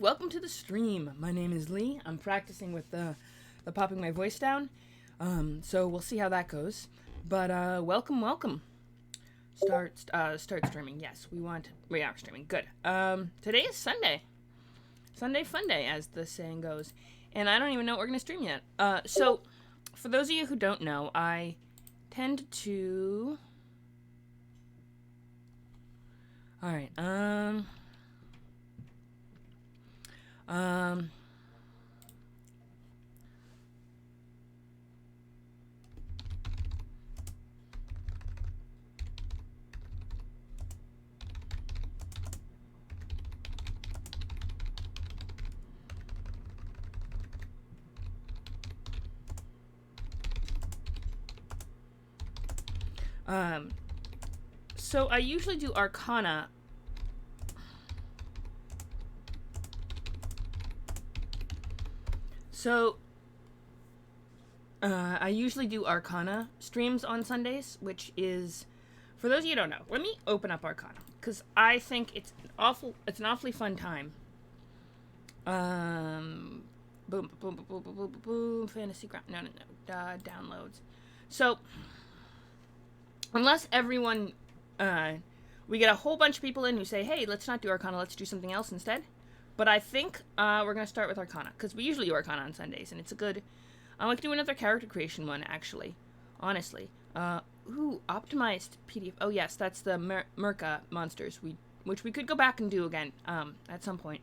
Welcome to the stream. My name is Lee. I'm practicing with the popping my voice down. So we'll see how that goes. But welcome. Start streaming. Yes, we are streaming. Good. Today is Sunday. Sunday Funday, as the saying goes. And I don't even know what we're gonna stream yet. So for those of you who don't know, I tend to. All right. So I usually do Arcana. I usually do Arcana streams on Sundays, which is, for those of you who don't know, let me open up Arcana, because I think it's an awfully fun time. Boom, fantasy ground, no, downloads. So, unless everyone, we get a whole bunch of people in who say, hey, let's not do Arcana, let's do something else instead. But I think we're going to start with Arcana, because we usually do Arcana on Sundays, and it's a good... I like to do another character creation one, actually. Honestly. Optimized PDF. Oh, yes, that's the Merca monsters, which we could go back and do again at some point.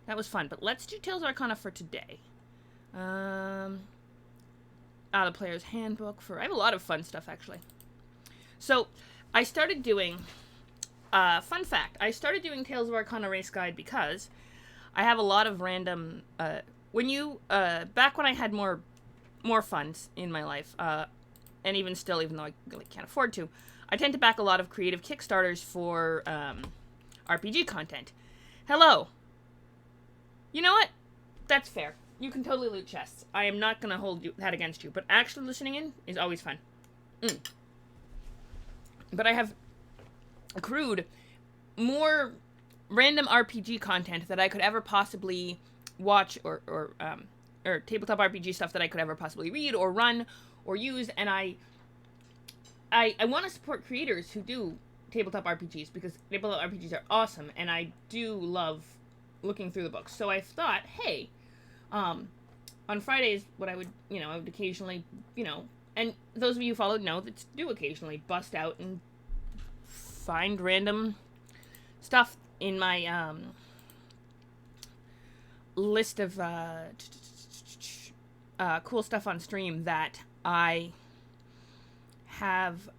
That was fun. But let's do Tales of Arcana for today. The Player's Handbook for... I have a lot of fun stuff, actually. So, I started doing... fun fact. I started doing Tales of Arcana Race Guide because I have a lot of random... back when I had more funds in my life, and even still, even though I really can't afford to, I tend to back a lot of creative Kickstarters for RPG content. Hello. You know what? That's fair. You can totally loot chests. I am not going to hold that against you, but actually listening in is always fun. But I have accrued more random RPG content that I could ever possibly watch or tabletop RPG stuff that I could ever possibly read or run or use, and I want to support creators who do tabletop RPGs, because tabletop RPGs are awesome, and I do love looking through the books. So I thought, hey, on Fridays, I would occasionally, and those of you who followed know that do occasionally bust out and find random stuff in my list of cool stuff on stream that I have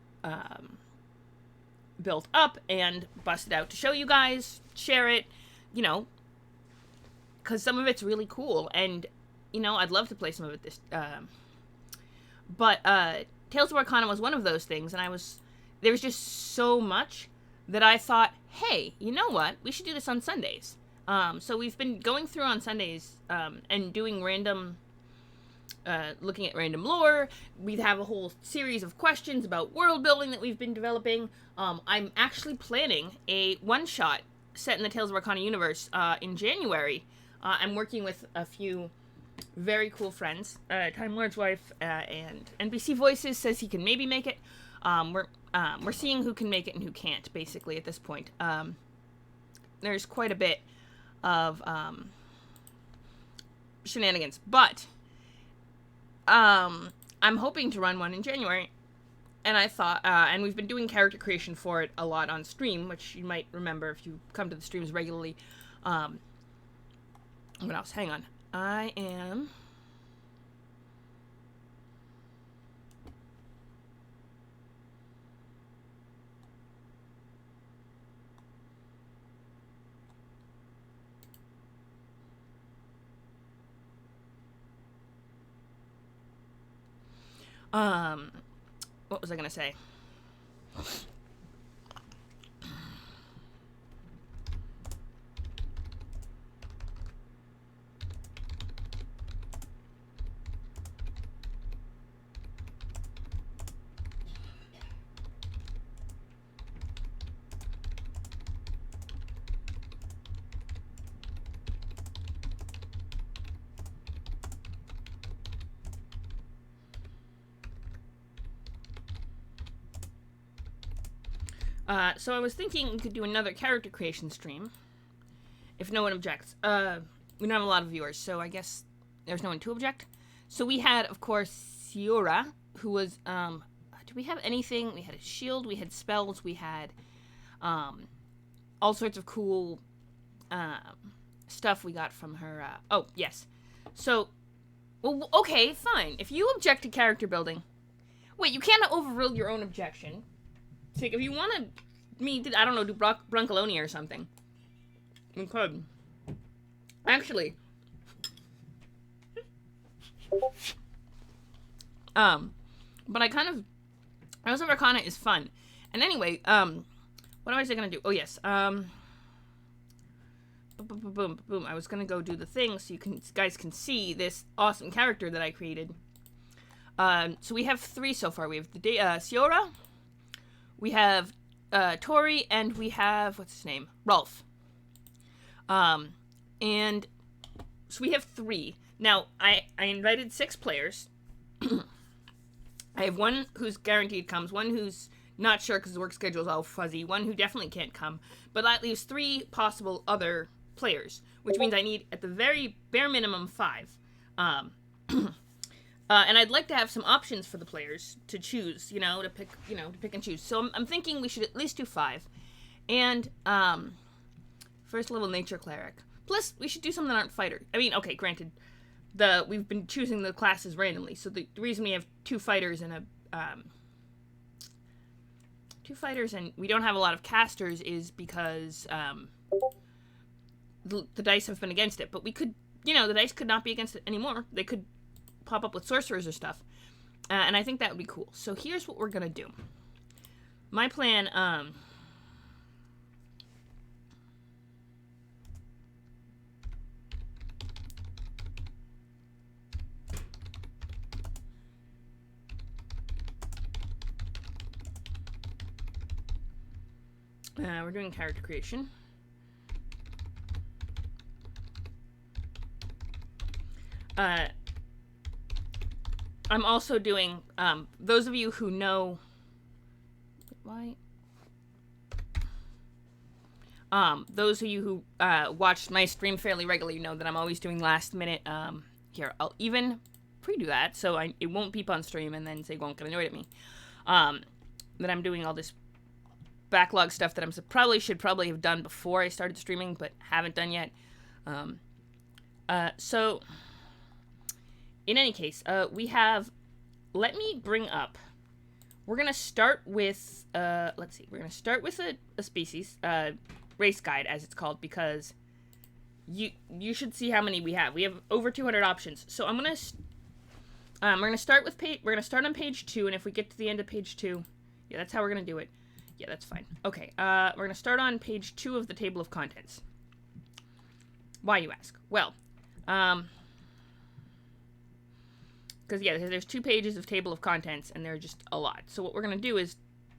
built up and busted out to show you guys, share it, because some of it's really cool, and I'd love to play some of it but Tales of Arcana was one of those things, and there was just so much that I thought, hey, you know what, we should do this on Sundays. So we've been going through on Sundays and doing random, looking at random lore. We have a whole series of questions about world building that we've been developing. I'm actually planning a one-shot set in the Tales of Arcana universe in January. I'm working with a few very cool friends. Time Lord's wife and NBC Voices says he can maybe make it. We're seeing who can make it and who can't, basically, at this point. There's quite a bit of shenanigans, but I'm hoping to run one in January, and I thought, and we've been doing character creation for it a lot on stream, which you might remember if you come to the streams regularly. What else? Hang on. I am... what was I gonna say? So I was thinking we could do another character creation stream, if no one objects. We don't have a lot of viewers, so I guess there's no one to object. So we had, of course, Siora, who was, did we have anything? We had a shield, we had spells, we had, all sorts of cool, stuff we got from her, oh, yes. So, well, okay, fine. If you object to character building, wait, you can't overrule your own objection. It's like, if you want me to, I don't know, do Bruncalonia or something, we could. Actually, but I House of Arcana is fun. And anyway, what was I gonna do? Oh, yes, boom. I was gonna go do the thing so you guys can see this awesome character that I created. So we have 3 so far. We have the Siora, we have Tori, and we have, what's his name? Rolf. And so we have 3. Now, I invited 6 players. I have 1 who's guaranteed comes, 1 who's not sure because the work schedule is all fuzzy, 1 who definitely can't come, but that leaves 3 possible other players, which means I need, at the very bare minimum, 5. And I'd like to have some options for the players to choose, to pick and choose. So I'm thinking we should at least do 5. And, first level nature cleric. Plus, we should do something that aren't fighter. I mean, okay, granted, we've been choosing the classes randomly, so the reason we have 2 fighters and 2 fighters and we don't have a lot of casters is because, the dice have been against it. But we could, the dice could not be against it anymore. They could pop up with sorcerers or stuff. And I think that would be cool. So here's what we're gonna do. My plan, we're doing character creation. I'm also doing, those of you who know, those of you who, watch my stream fairly regularly know that I'm always doing last minute, here, I'll even pre-do that, so it won't beep on stream and then say won't get annoyed at me, that I'm doing all this backlog stuff that should probably have done before I started streaming, but haven't done yet. So, in any case, we have, let me bring up, we're going to start with, let's see, we're going to start with a species, race guide, as it's called, because you should see how many we have. We have over 200 options. So we're going to start with we're going to start on page 2, and if we get to the end of page 2, yeah, that's how we're going to do it. Yeah, that's fine. Okay, we're going to start on page 2 of the table of contents. Why, you ask? Well, because, yeah, there's 2 pages of table of contents, and they're just a lot. So what we're going to do is,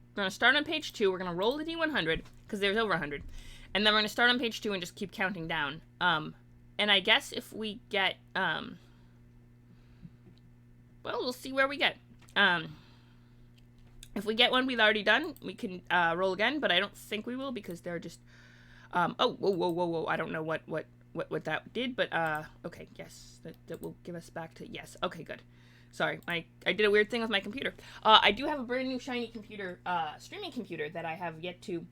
we're going to start on page 2, we're going to roll the D100, because there's over 100, and then we're going to start on page 2 and just keep counting down. And I guess if we get, well, we'll see where we get. If we get one we've already done, we can roll again, but I don't think we will, because they're just, oh, whoa, I don't know what that did, but, okay, yes, that will give us back to, yes, okay, good. Sorry, I did a weird thing with my computer. I do have a brand new shiny computer, streaming computer that I have yet to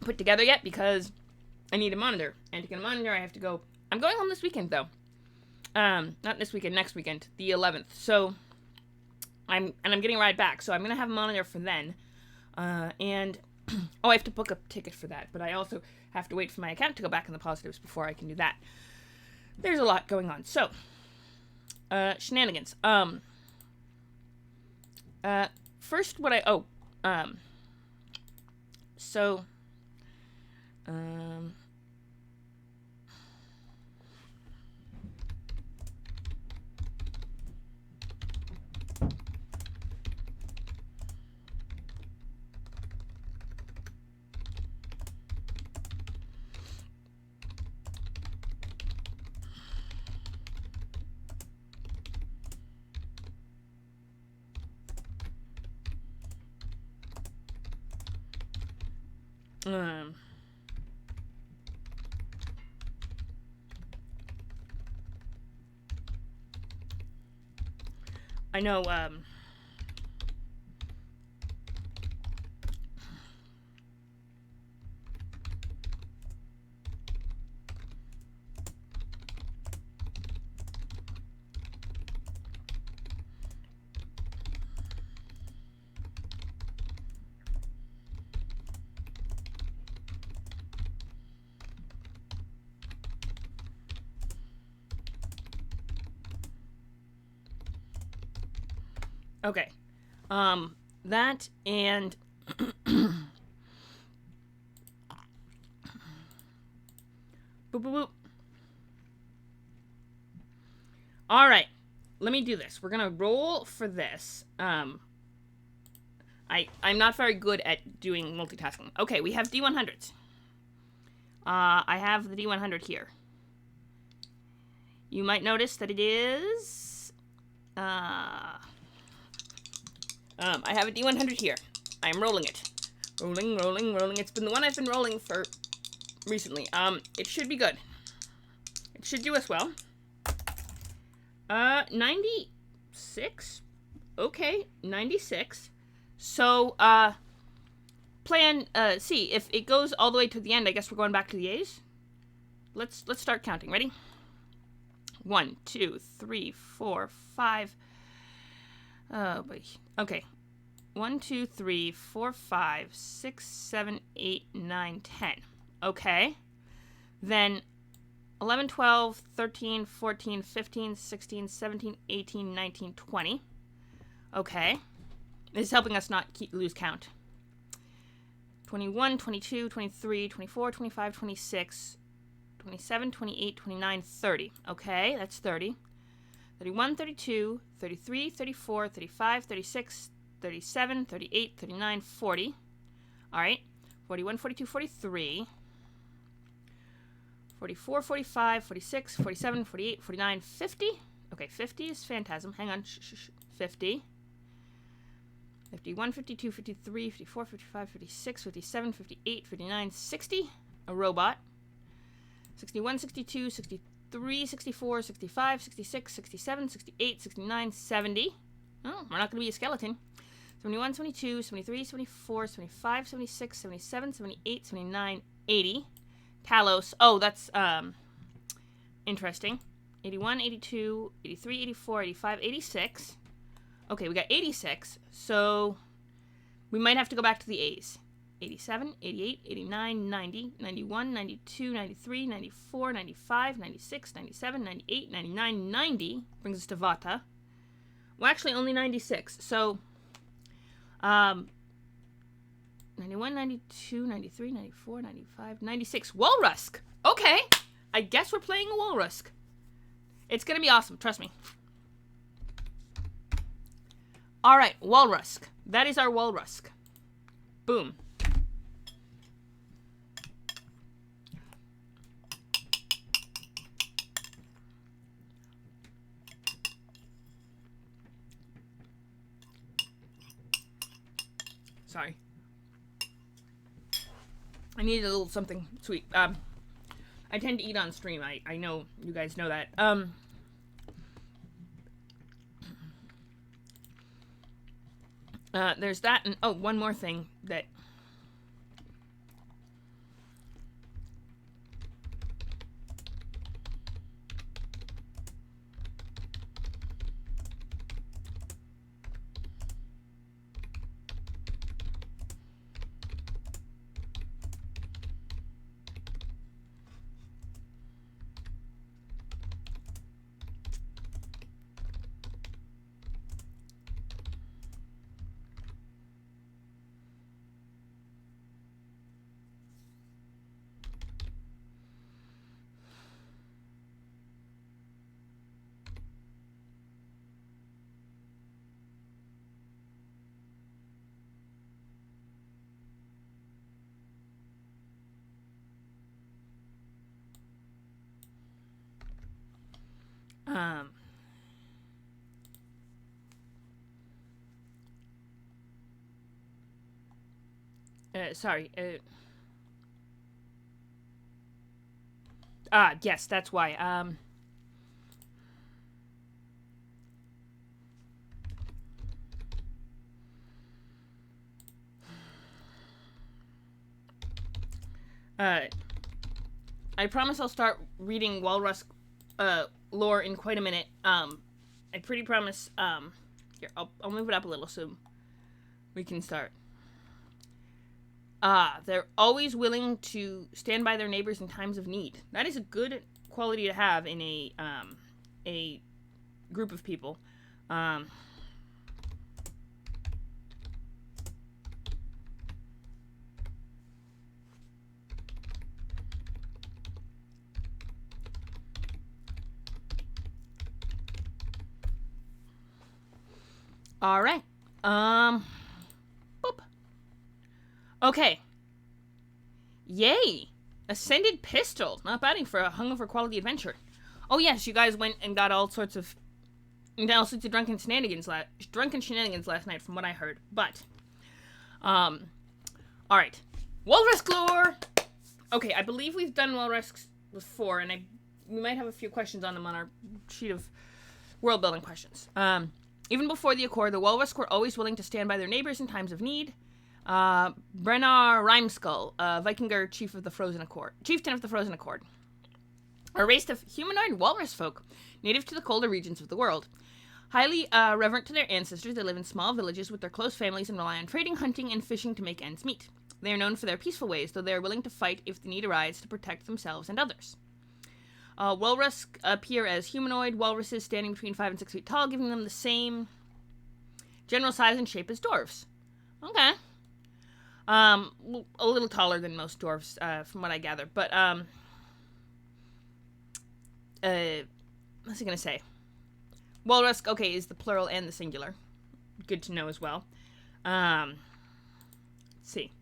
put together yet, because I need a monitor, and to get a monitor, I have to go, I'm going home this weekend, though. Not this weekend, next weekend, the 11th, so I'm getting a ride back, so I'm gonna have a monitor for then, and, oh, I have to book a ticket for that, but I also have to wait for my account to go back in the positives before I can do that. There's a lot going on, so, shenanigans, first so, Um, I know, okay. That and boop boop boop. All right, let me do this. We're gonna roll for this. I'm not very good at doing multitasking. Okay, we have D100s. I have the D100 here. You might notice that it is. I have a D100 here. I'm rolling it. Rolling, rolling, rolling. It's been the one I've been rolling for recently. It should be good. It should do us well. 96? Okay, 96. So, plan C. If it goes all the way to the end, I guess we're going back to the A's. Let's start counting. Ready? 1, 2, 3, 4, 5. Oh boy. Okay. 1, 2, 3, 4, 5, 6, 7, 8, 9, 10. Okay. Then 11, 12, 13, 14, 15, 16, 17, 18, 19, 20. Okay. This is helping us not lose count. 21, 22, 23, 24, 25, 26, 27, 28, 29, 30. Okay, that's 30. 31, 32, 33, 34, 35, 36, 37, 38, 39, 40. All right. 41, 42, 43. 44, 45, 46, 47, 48, 49, 50. Okay, 50 is Phantasm. Hang on. 50. 51, 52, 53, 54, 55, 56, 57, 58, 59, 60. A robot. 61, 62, 63, 64, 65, 66, 67, 68, 69, 70. Oh, we're not going to be a skeleton. 71, 72, 73, 74, 75, 76, 77, 78, 79, 80. Talos. Oh, that's interesting. 81, 82, 83, 84, 85, 86. Okay, we got 86. So we might have to go back to the A's. 87, 88, 89, 90, 91, 92, 93, 94, 95, 96, 97, 98, 99, 90. Brings us to Vata. Well, actually, only 96. So, 91, 92, 93, 94, 95, 96. Walrusk! Okay! I guess we're playing a Walrusk. It's gonna be awesome, trust me. Alright, Walrusk. That is our Walrusk. Boom. Sorry. I needed a little something sweet. I tend to eat on stream. I know you guys know that. There's that, and oh, one more thing that um sorry, Yes, that's why. I promise I'll start reading Walrus lore in quite a minute. I pretty promise. Here, I'll move it up a little so we can start. They're always willing to stand by their neighbors in times of need. That is a good quality to have in a group of people. All right. Boop. Okay. Yay! Ascended pistol. Not bad for a hungover quality adventure. Oh yes, you guys went and got all sorts of drunken shenanigans last night, from what I heard. But, all right, Walrus lore. Okay, I believe we've done Walrus before, and we might have a few questions on them on our sheet of world building questions. Even before the Accord, the Walrus were always willing to stand by their neighbors in times of need. Brennar Rimeskull, Vikinger chieftain of the Frozen Accord. A race of humanoid walrus folk, native to the colder regions of the world. Highly reverent to their ancestors, they live in small villages with their close families and rely on trading, hunting, and fishing to make ends meet. They are known for their peaceful ways, though they are willing to fight if the need arises to protect themselves and others. Walrus appear as humanoid walruses standing between 5 and 6 feet tall, giving them the same general size and shape as dwarves. Okay. A little taller than most dwarves, from what I gather. But, what's I gonna say? Walrus, okay, is the plural and the singular. Good to know as well. Let's see.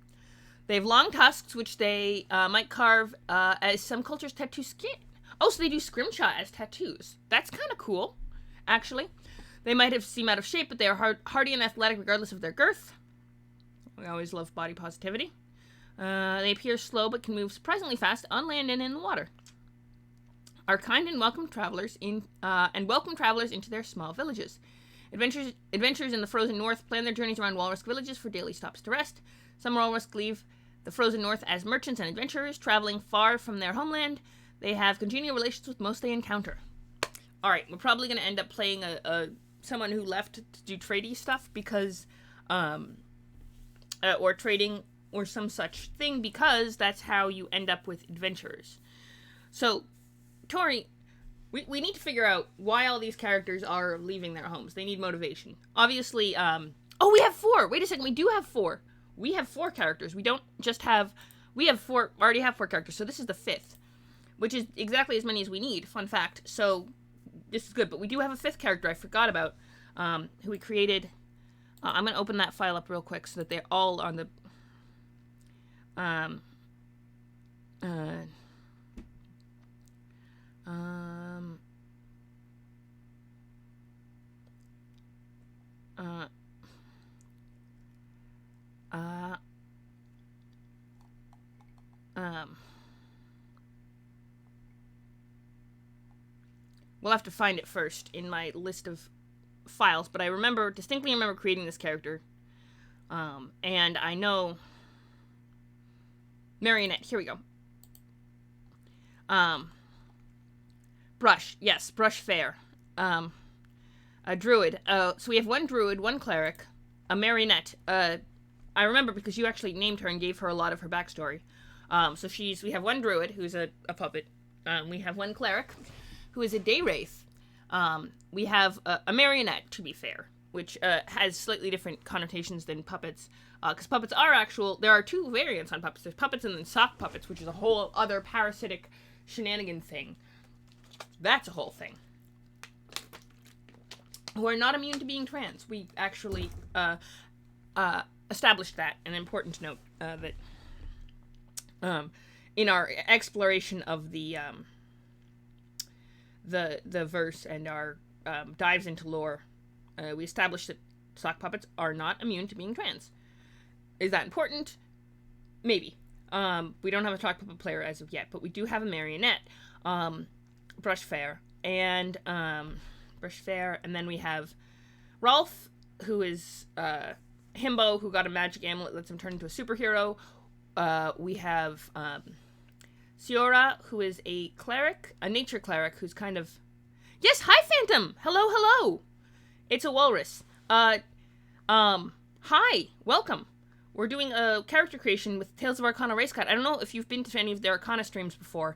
They have long tusks, which they might carve as some cultures tattoo skin. Oh, so they do scrimshaw as tattoos. That's kind of cool, actually. They might seem out of shape, but they are hardy and athletic regardless of their girth. We always love body positivity. They appear slow but can move surprisingly fast on land and in the water. Are kind and welcome travelers into their small villages. Adventurers in the frozen north plan their journeys around walrus villages for daily stops to rest. Some walrus leave the frozen north as merchants and adventurers, traveling far from their homeland. They have congenial relations with most they encounter. All right, we're probably going to end up playing someone who left to do tradey stuff because, or trading or some such thing, because that's how you end up with adventurers. So, Tori, we need to figure out why all these characters are leaving their homes. They need motivation. Obviously, we have 4. Wait a second, we do have 4. We have 4 characters. We don't just have, already have 4 characters, so this is the 5th, which is exactly as many as we need, fun fact. So, this is good, but we do have a 5th character I forgot about, who we created. I'm going to open that file up real quick so that they're all on the, we'll have to find it first in my list of files, but I distinctly remember creating this character. And I know Marionette, here we go. Brush, yes, Brush Fair. A druid. So we have 1 druid, 1 cleric, a Marionette. I remember because you actually named her and gave her a lot of her backstory. So we have 1 druid who's a puppet. We have 1 cleric who is a day wraith. We have a Marionette, to be fair, which has slightly different connotations than puppets. Because puppets are there are 2 variants on puppets. There's puppets and then sock puppets, which is a whole other parasitic shenanigan thing. That's a whole thing. Who are not immune to being trans. We actually established that, an important note that in our exploration of the verse and our dives into lore, we established that sock puppets are not immune to being trans. Is that important? Maybe. We don't have a talk puppet player as of yet, but we do have a marionette, Brush Fair, and then we have Rolf, who is himbo, who got a magic amulet that lets him turn into a superhero. We have Siora, who is a cleric, a nature cleric, who's kind of... Yes, hi, Phantom! Hello, hello! It's a walrus. Hi, welcome. We're doing a character creation with Tales of Arcana Race Guide. I don't know if you've been to any of the Arcana streams before.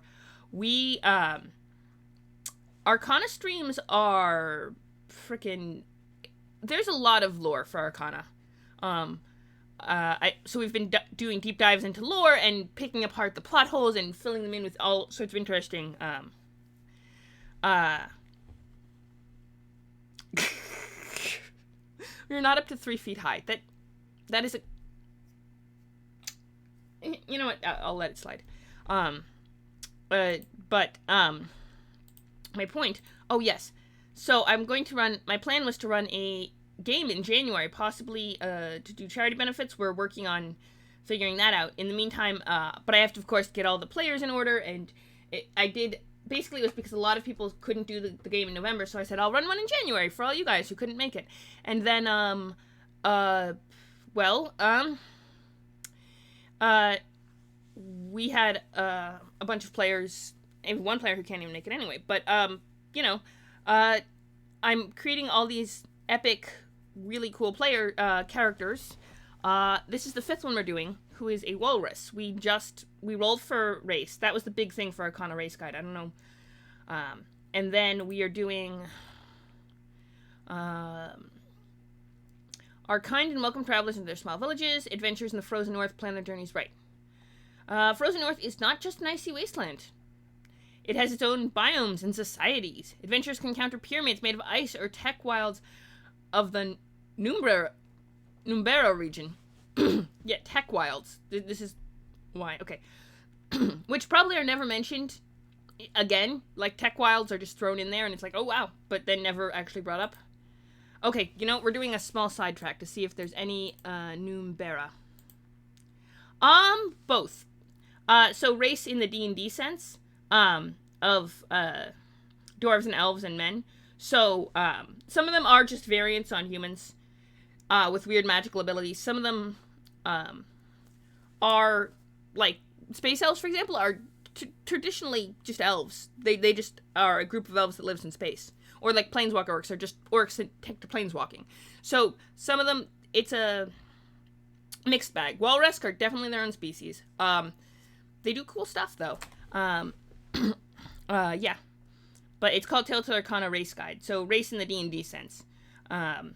Arcana streams are freaking... There's a lot of lore for Arcana. So we've been doing deep dives into lore and picking apart the plot holes and filling them in with all sorts of interesting, You're not up to 3 feet high. That is a... You know what? I'll let it slide. My point... Oh, yes. So I'm going to run... My plan was to run a game in January, possibly to do charity benefits. We're working on figuring that out. In the meantime, but I have to, of course, get all the players in order, and basically it was because a lot of people couldn't do the game in November, so I said, I'll run one in January for all you guys who couldn't make it. And then, we had a bunch of players, and one player who can't even make it anyway, but, I'm creating all these epic, really cool player characters. This is the 5th one we're doing, who is a walrus. We rolled for race. That was the big thing for Arcana Race Guide. I don't know. And then we are doing our kind and welcome travelers into their small villages. Adventures in the Frozen North, plan their journeys right. Frozen North is not just an icy wasteland. It has its own biomes and societies. Adventurers can encounter pyramids made of ice or tech wilds of the Numbera region. Yeah, tech wilds. This is why. Okay. Which probably are never mentioned again. Like, tech wilds are just thrown in there and it's like, oh wow, but then never actually brought up. Okay, we're doing a small sidetrack to see if there's any Numbera. Both. So race in the D&D sense, of dwarves and elves and men. So, some of them are just variants on humans, with weird magical abilities. Some of them, are, like, space elves, for example, are traditionally just elves. They just are a group of elves that lives in space. Or, like, planeswalker orcs are just orcs that take to planeswalking. So, some of them, it's a mixed bag. Walrus are definitely their own species. They do cool stuff, though. Yeah. But it's called Tales of Arcana Race Guide. So, race in the D&D sense. Grand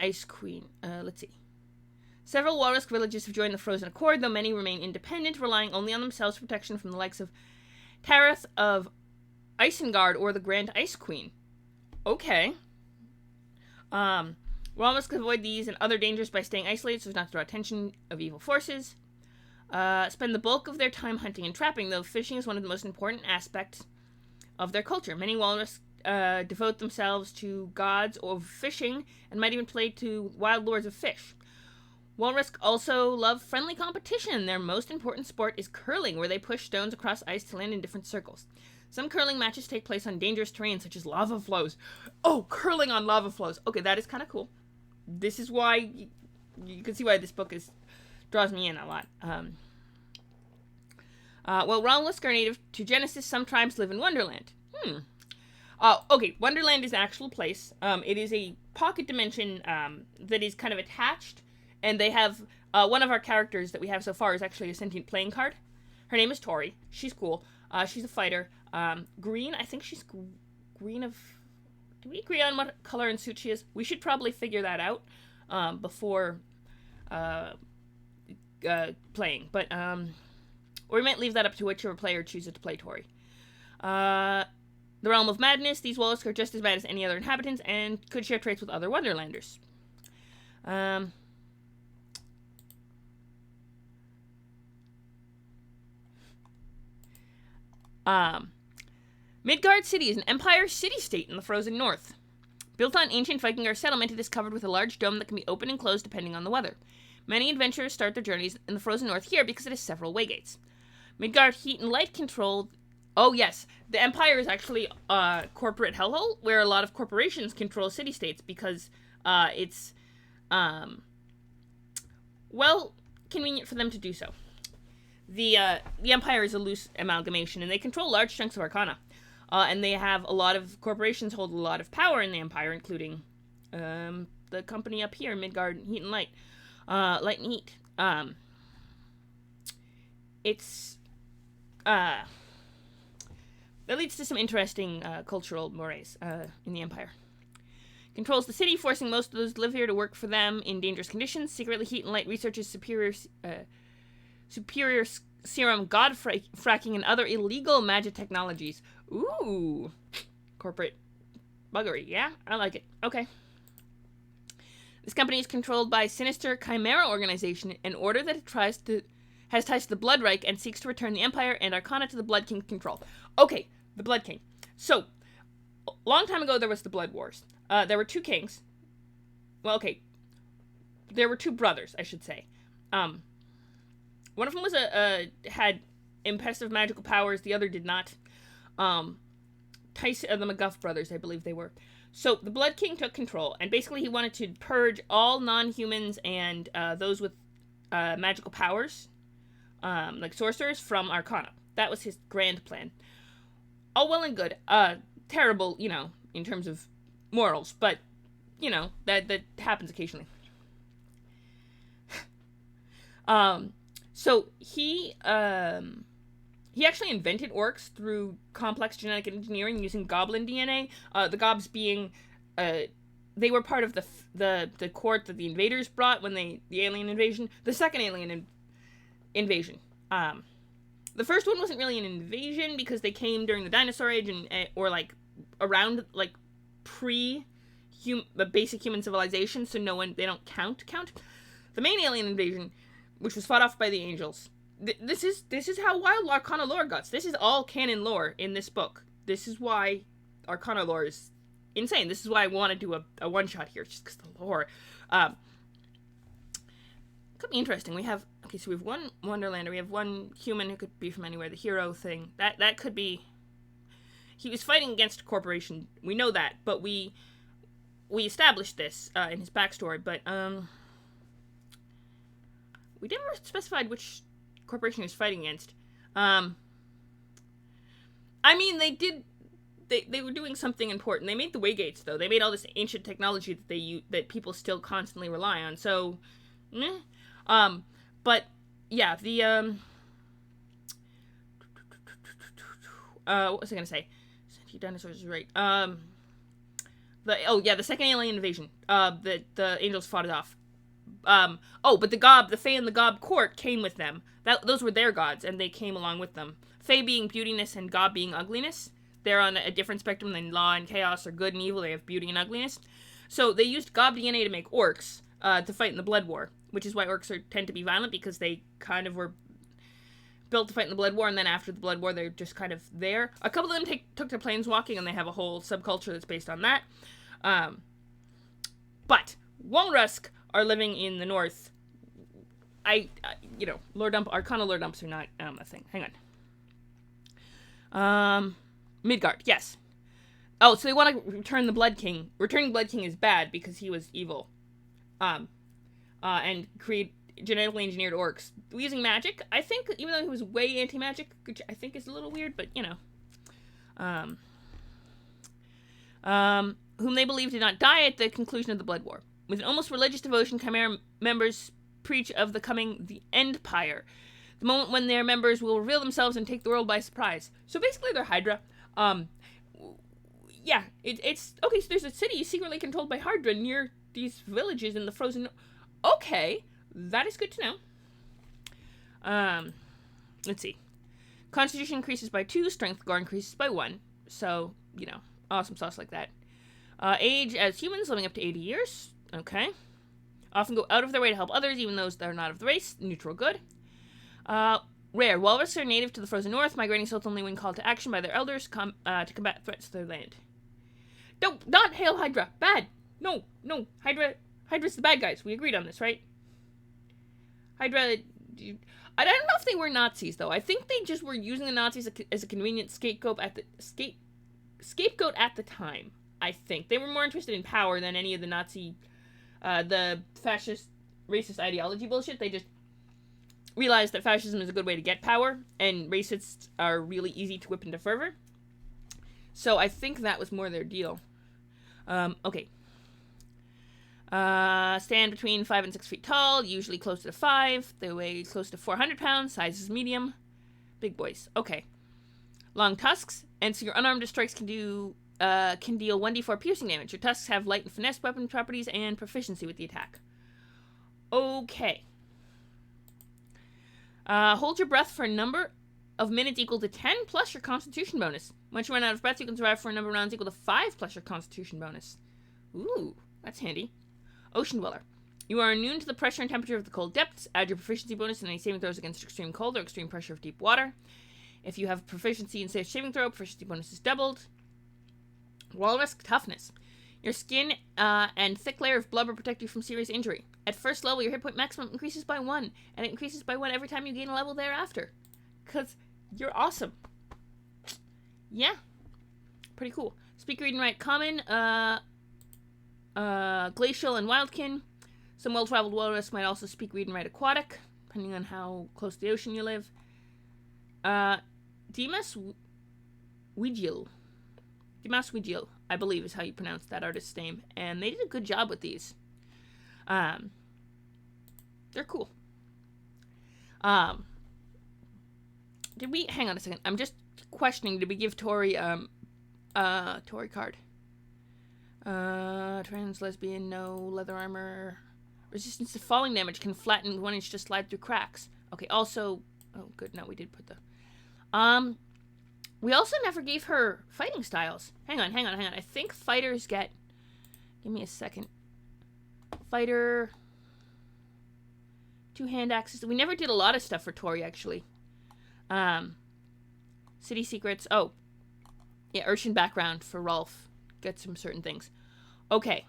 Ice Queen. Let's see. Several walrus villages have joined the Frozen Accord, though many remain independent, relying only on themselves for protection from the likes of Tareth of Isengard or the Grand Ice Queen. Okay. Walrus can avoid these and other dangers by staying isolated so as not to draw attention of evil forces. Spend the bulk of their time hunting and trapping, though fishing is one of the most important aspects of their culture. Many walrus devote themselves to gods of fishing and might even play to wild lords of fish. Walrus also love friendly competition. Their most important sport is curling, where they push stones across ice to land in different circles. Some curling matches take place on dangerous terrain, such as lava flows. Oh, curling on lava flows. Okay, that is kind of cool. This is why you can see why this book draws me in a lot. Well, Walrus are native to Genesis. Some tribes live in Wonderland. Okay, Wonderland is an actual place. It is a pocket dimension that is kind of attached, and they have one of our characters that we have so far is actually a sentient playing card. Her name is Tori. She's cool. She's a fighter. Green. I think she's green of... Do we agree on what color and suit she is? We should probably figure that out before playing. But, or we might leave that up to whichever player chooses to play Tori. The Realm of Madness. These walrus are just as bad as any other inhabitants and could share traits with other Wonderlanders. Midgard City is an empire city-state in the frozen north. Built on ancient Viking settlement, it is covered with a large dome that can be opened and closed depending on the weather. Many adventurers start their journeys in the frozen north here because it has several waygates. Midgard heat and light controlled. Oh yes, the Empire is actually a corporate hellhole where a lot of corporations control city-states because it's convenient for them to do so. The Empire is a loose amalgamation, and they control large chunks of Arcana. And they have a lot of corporations hold a lot of power in the Empire, including the company up here, Midgard Heat and Light. Light and Heat. That leads to some interesting cultural mores in the Empire. Controls the city, forcing most of those who live here to work for them in dangerous conditions. Secretly, Heat and Light researches superior serum god fracking and other illegal magic technologies. Ooh. Corporate buggery. Yeah, I like it. Okay. This company is controlled by a sinister chimera organization, an order that has ties to the Blood Reich and seeks to return the Empire and Arcana to the Blood King's control. Okay, the Blood King. So, a long time ago there was the Blood Wars. There were two kings. Well, okay. There were two brothers, I should say. One of them was had impressive magical powers. The other did not. Tyson, the McGuff brothers, I believe they were. So the Blood King took control, and basically he wanted to purge all non-humans and those with magical powers, like sorcerers, from Arcana. That was his grand plan. All well and good. Terrible, in terms of morals, but, that happens occasionally. So he actually invented orcs through complex genetic engineering using goblin DNA. The gobs being, they were part of the court that the invaders brought when the alien invasion, the second alien invasion. The first one wasn't really an invasion because they came during the dinosaur age or around basic human civilization, so they don't count. The main alien invasion, which was fought off by the angels. This is how wild Arcana lore got. This is all canon lore in this book. This is why Arcana lore is insane. This is why I want to do a one-shot here, just because the lore. Could be interesting. We have one Wonderlander. We have one human who could be from anywhere. The hero thing. That could be... He was fighting against a corporation. We know that, but we established this in his backstory, but we never specified which corporation he was fighting against. I mean, they were doing something important. They made the waygates, though. They made all this ancient technology that people still constantly rely on. So, but yeah, what was I gonna say? Dinosaurs is right. The second alien invasion. The angels fought it off. But the Fae and the Gob court came with them. Those were their gods, and they came along with them. Fae being beautiness and Gob being ugliness. They're on a different spectrum than law and chaos or good and evil. They have beauty and ugliness. So they used Gob DNA to make orcs to fight in the Blood War, which is why orcs tend to be violent, because they kind of were built to fight in the Blood War, and then after the Blood War, they're just kind of there. A couple of them took to planeswalking, and they have a whole subculture that's based on that. But Walrusk are living in the north. Arcana lore dumps are not a thing. Hang on. Midgard, yes. Oh, so they want to return the Blood King. Returning Blood King is bad because he was evil. And create genetically engineered orcs using magic. I think, even though he was way anti-magic, which I think is a little weird, but whom they believe did not die at the conclusion of the Blood War. With an almost religious devotion, Chimera members preach of the Endpire, the moment when their members will reveal themselves and take the world by surprise. So basically, they're Hydra. It's okay. So there's a city secretly controlled by Hydra near these villages in the frozen. Okay, that is good to know. Let's see. Constitution increases by 2. Strength Gore increases by 1. So awesome sauce like that. Age as humans, living up to 80 years. Okay. Often go out of their way to help others, even those that are not of the race. Neutral good. Rare. Walrus are native to the frozen north, migrating south only when called to action by their elders to combat threats to their land. No, not Hail Hydra. Bad. No. Hydra's the bad guys. We agreed on this, right? Hydra. I don't know if they were Nazis though. I think they just were using the Nazis as a convenient scapegoat at the time. I think they were more interested in power than any of the Nazi, the fascist, racist ideology bullshit. They just realized that fascism is a good way to get power, and racists are really easy to whip into fervor. So I think that was more their deal. Okay. Stand between 5 and 6 feet tall, usually close to 5. They weigh close to 400 pounds. Size is medium. Big boys. Okay. Long tusks, and so your unarmed strikes can deal 1d4 piercing damage. Your tusks have light and finesse weapon properties and proficiency with the attack. Okay. Hold your breath for a number of minutes equal to 10 plus your constitution bonus. Once you run out of breath, you can survive for a number of rounds equal to 5 plus your constitution bonus. Ooh, that's handy. Ocean Dweller. You are immune to the pressure and temperature of the cold depths. Add your proficiency bonus in any saving throws against extreme cold or extreme pressure of deep water. If you have proficiency in safe saving throw, proficiency bonus is doubled. Walrus Toughness. Your skin and thick layer of blubber protect you from serious injury. At first level, your hit point maximum increases by 1, and it increases by 1 every time you gain a level thereafter. Because you're awesome. Yeah. Pretty cool. Speak, read, and write common, glacial, and wildkin. Some well-traveled walrus might also speak, read, and write aquatic, depending on how close to the ocean you live. Dimas Wigil, I believe is how you pronounce that artist's name. And they did a good job with these. They're cool. Did we, hang on a second, I'm just questioning, did we give Tori, Tori card? Trans lesbian, no leather armor. Resistance to falling damage can flatten 1 inch to slide through cracks. Okay, also, oh good, no, we did put the, we also never gave her fighting styles. Hang on. I think fighters get, give me a second. Fighter, 2 hand axes. We never did a lot of stuff for Tori, actually. City secrets. Oh, yeah, Urshan background for Rolf. Get some certain things. Okay.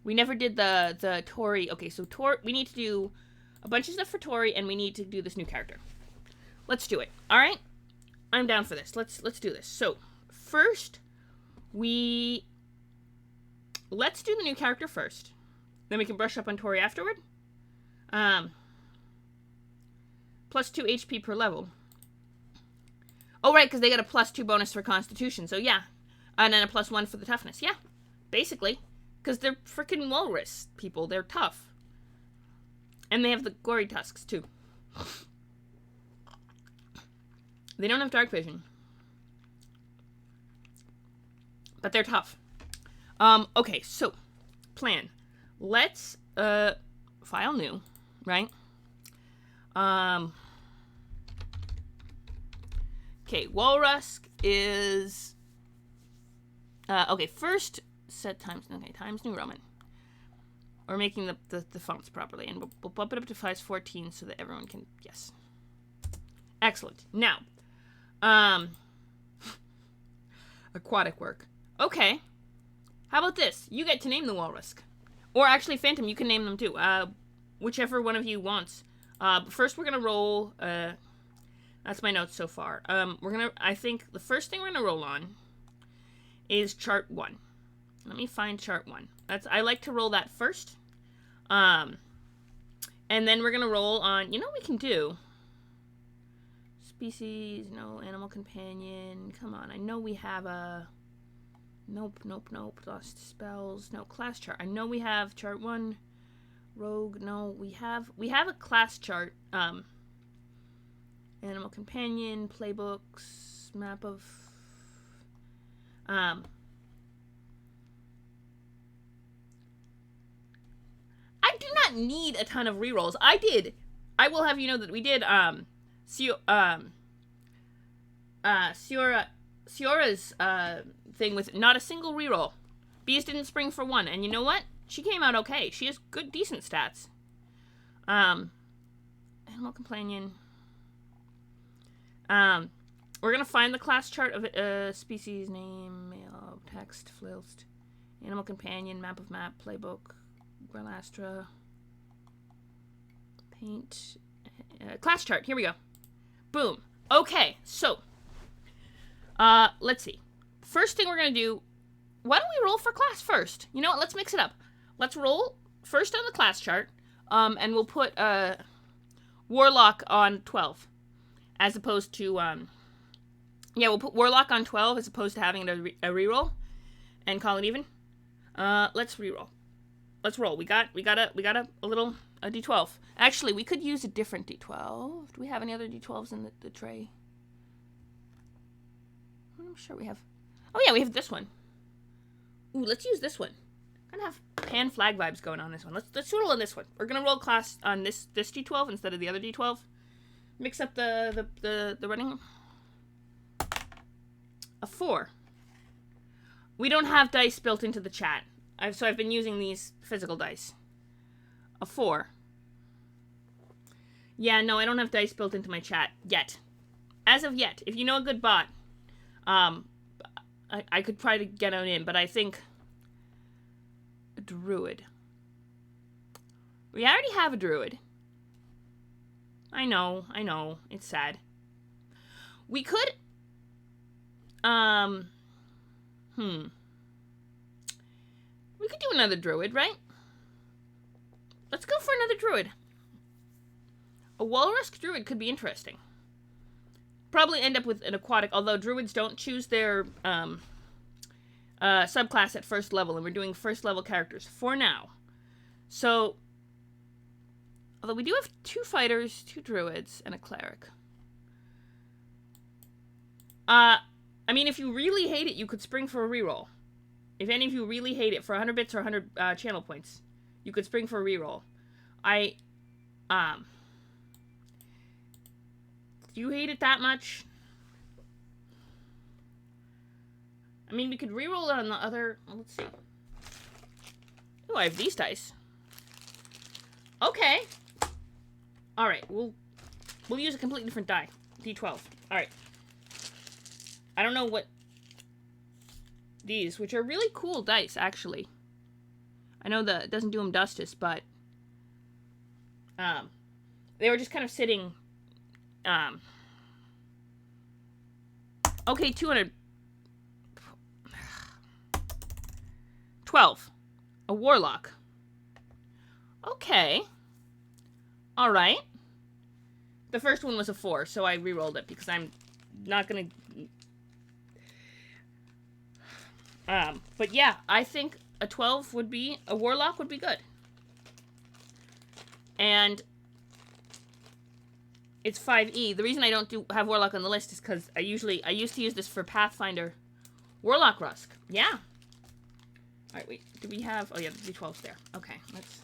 We never did the Tori. Okay, so we need to do a bunch of stuff for Tori, and we need to do this new character. Let's do it. All right? I'm down for this. Let's do this. So, first, let's do the new character first. Then we can brush up on Tori afterward. Plus 2 HP per level. Oh, right, because they get a plus 2 bonus for Constitution. So, yeah. And then a plus 1 for the toughness. Yeah, basically. Because they're freaking walrus people. They're tough. And they have the gory tusks, too. They don't have dark vision. But they're tough. Okay, so, plan. Let's, file new, right? Okay, Walrus is, okay, first set times New Roman. We're making the fonts properly, and we'll bump it up to size 14 so that everyone can, yes. Excellent. Now, aquatic work. Okay. How about this? You get to name the walrus. Or actually, Phantom, you can name them too. Whichever one of you wants. But first we're gonna roll, that's my notes so far. I think the first thing we're gonna roll on is chart 1. Let me find chart 1. I like to roll that first. And then we're gonna roll on, you know what we can do? Species, no, animal companion, come on, I know we have a, nope, lost spells, no, class chart, I know we have chart 1, rogue, no, we have a class chart, animal companion, playbooks, map of, I do not need a ton of rerolls. I will have you know that we did, Siora's thing with not a single reroll. Bees didn't spring for 1, and you know what? She came out okay. She has good, decent stats. Animal companion. We're gonna find the class chart of species name, text, Flilst, animal companion, map of map, playbook, Gralastra, paint, class chart. Here we go. Boom. Okay, so let's see. First thing we're gonna do. Why don't we roll for class first? You know what? Let's mix it up. Let's roll first on the class chart, and we'll put Warlock on 12, as opposed to yeah, we'll put Warlock on 12 as opposed to having a reroll, and call it even. Let's reroll. Let's roll. We got a little D12. Actually, we could use a different D12. Do we have any other D12s in the tray? I'm sure we have. Oh yeah, we have this one. Ooh, let's use this one. Kind of have pan flag vibes going on this one. Let's roll on this one. We're gonna roll class on this D12 instead of the other D12. Mix up the running. A 4. We don't have dice built into the chat. So I've been using these physical dice. A 4. Yeah, no, I don't have dice built into my chat yet. As of yet, if you know a good bot, I could try to get on in, but I think a druid. We already have a druid. I know, it's sad. We could, we could do another druid, right? Let's go for another druid. A walrus druid could be interesting. Probably end up with an aquatic, although druids don't choose their subclass at first level, and we're doing first level characters for now. So, although we do have 2 fighters, 2 druids, and a cleric. I mean, if you really hate it, you could spring for a reroll. If any of you really hate it, for 100 bits or 100 channel points, you could spring for a reroll. Do you hate it that much? I mean, we could reroll it on the other. Let's see. Oh, I have these dice. Okay. All right, we'll use a completely different die. D12. All right. I don't know what these, which are really cool dice, actually. I know that it doesn't do them justice, but they were just kind of sitting. Okay, 200. 12. A warlock. Okay. All right. The first one was a 4, so I re-rolled it because I'm not gonna. But yeah, I think a 12 would be a warlock would be good. And it's 5e. The reason I don't have warlock on the list is because I used to use this for Pathfinder Warlock Rusk. Yeah. Alright, wait. Do we have... Oh, yeah, the D12's there. Okay, let's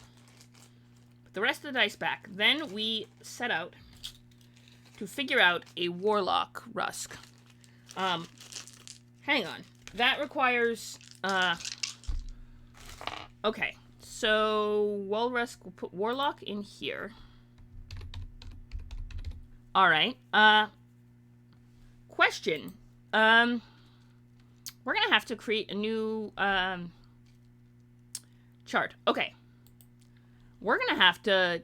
put the rest of the dice back. Then we set out to figure out a Warlock Rusk. Hang on. That requires... Okay, so Walrusk, we'll put Warlock in here. Alright, question. We're gonna have to create a new, chart. Okay. We're gonna have to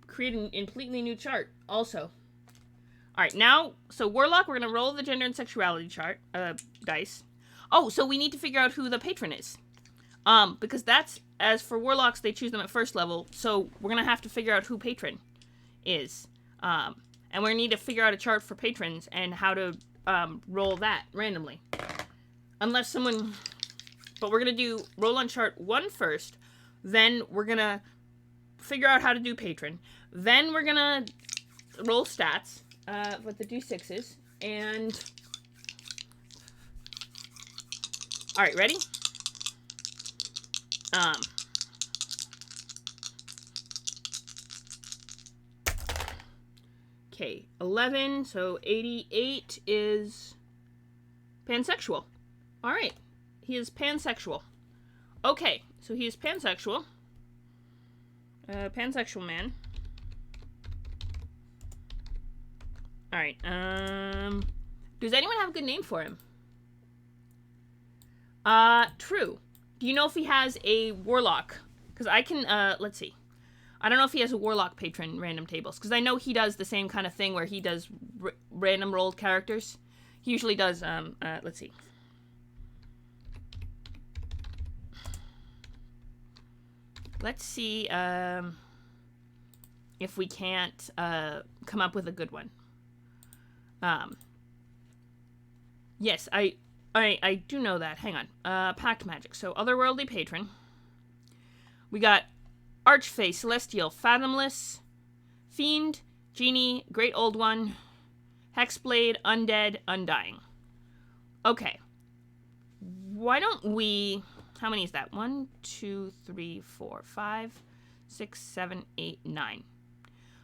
create a completely new chart, also. Alright, now, so Warlock, we're gonna roll the gender and sexuality chart, dice. Oh, so we need to figure out who the patron is. Because that's, as for Warlocks, they choose them at first level, so we're gonna have to figure out who patron is. And we're gonna need to figure out a chart for patrons and how to, roll that randomly. Unless someone... But we're gonna do roll on chart 1 first, then we're gonna figure out how to do patron, then we're gonna roll stats, with the d6s, and... Alright, ready? Okay, 11, so 88 is pansexual. Alright, he is pansexual. Okay, so he is pansexual. Pansexual man. Alright, does anyone have a good name for him? True. Do you know if he has a warlock? Because I can, let's see. I don't know if he has a warlock patron random tables. Because I know he does the same kind of thing where he does random rolled characters. He usually does, let's see. Let's see, if we can't, come up with a good one. Yes, I do know that. Hang on. Pact Magic. So, Otherworldly Patron. We got Archfey, Celestial, Fathomless, Fiend, Genie, Great Old One, Hexblade, Undead, Undying. Okay. Why don't we... How many is that? 1, 2, 3, 4, 5, 6, 7, 8, 9.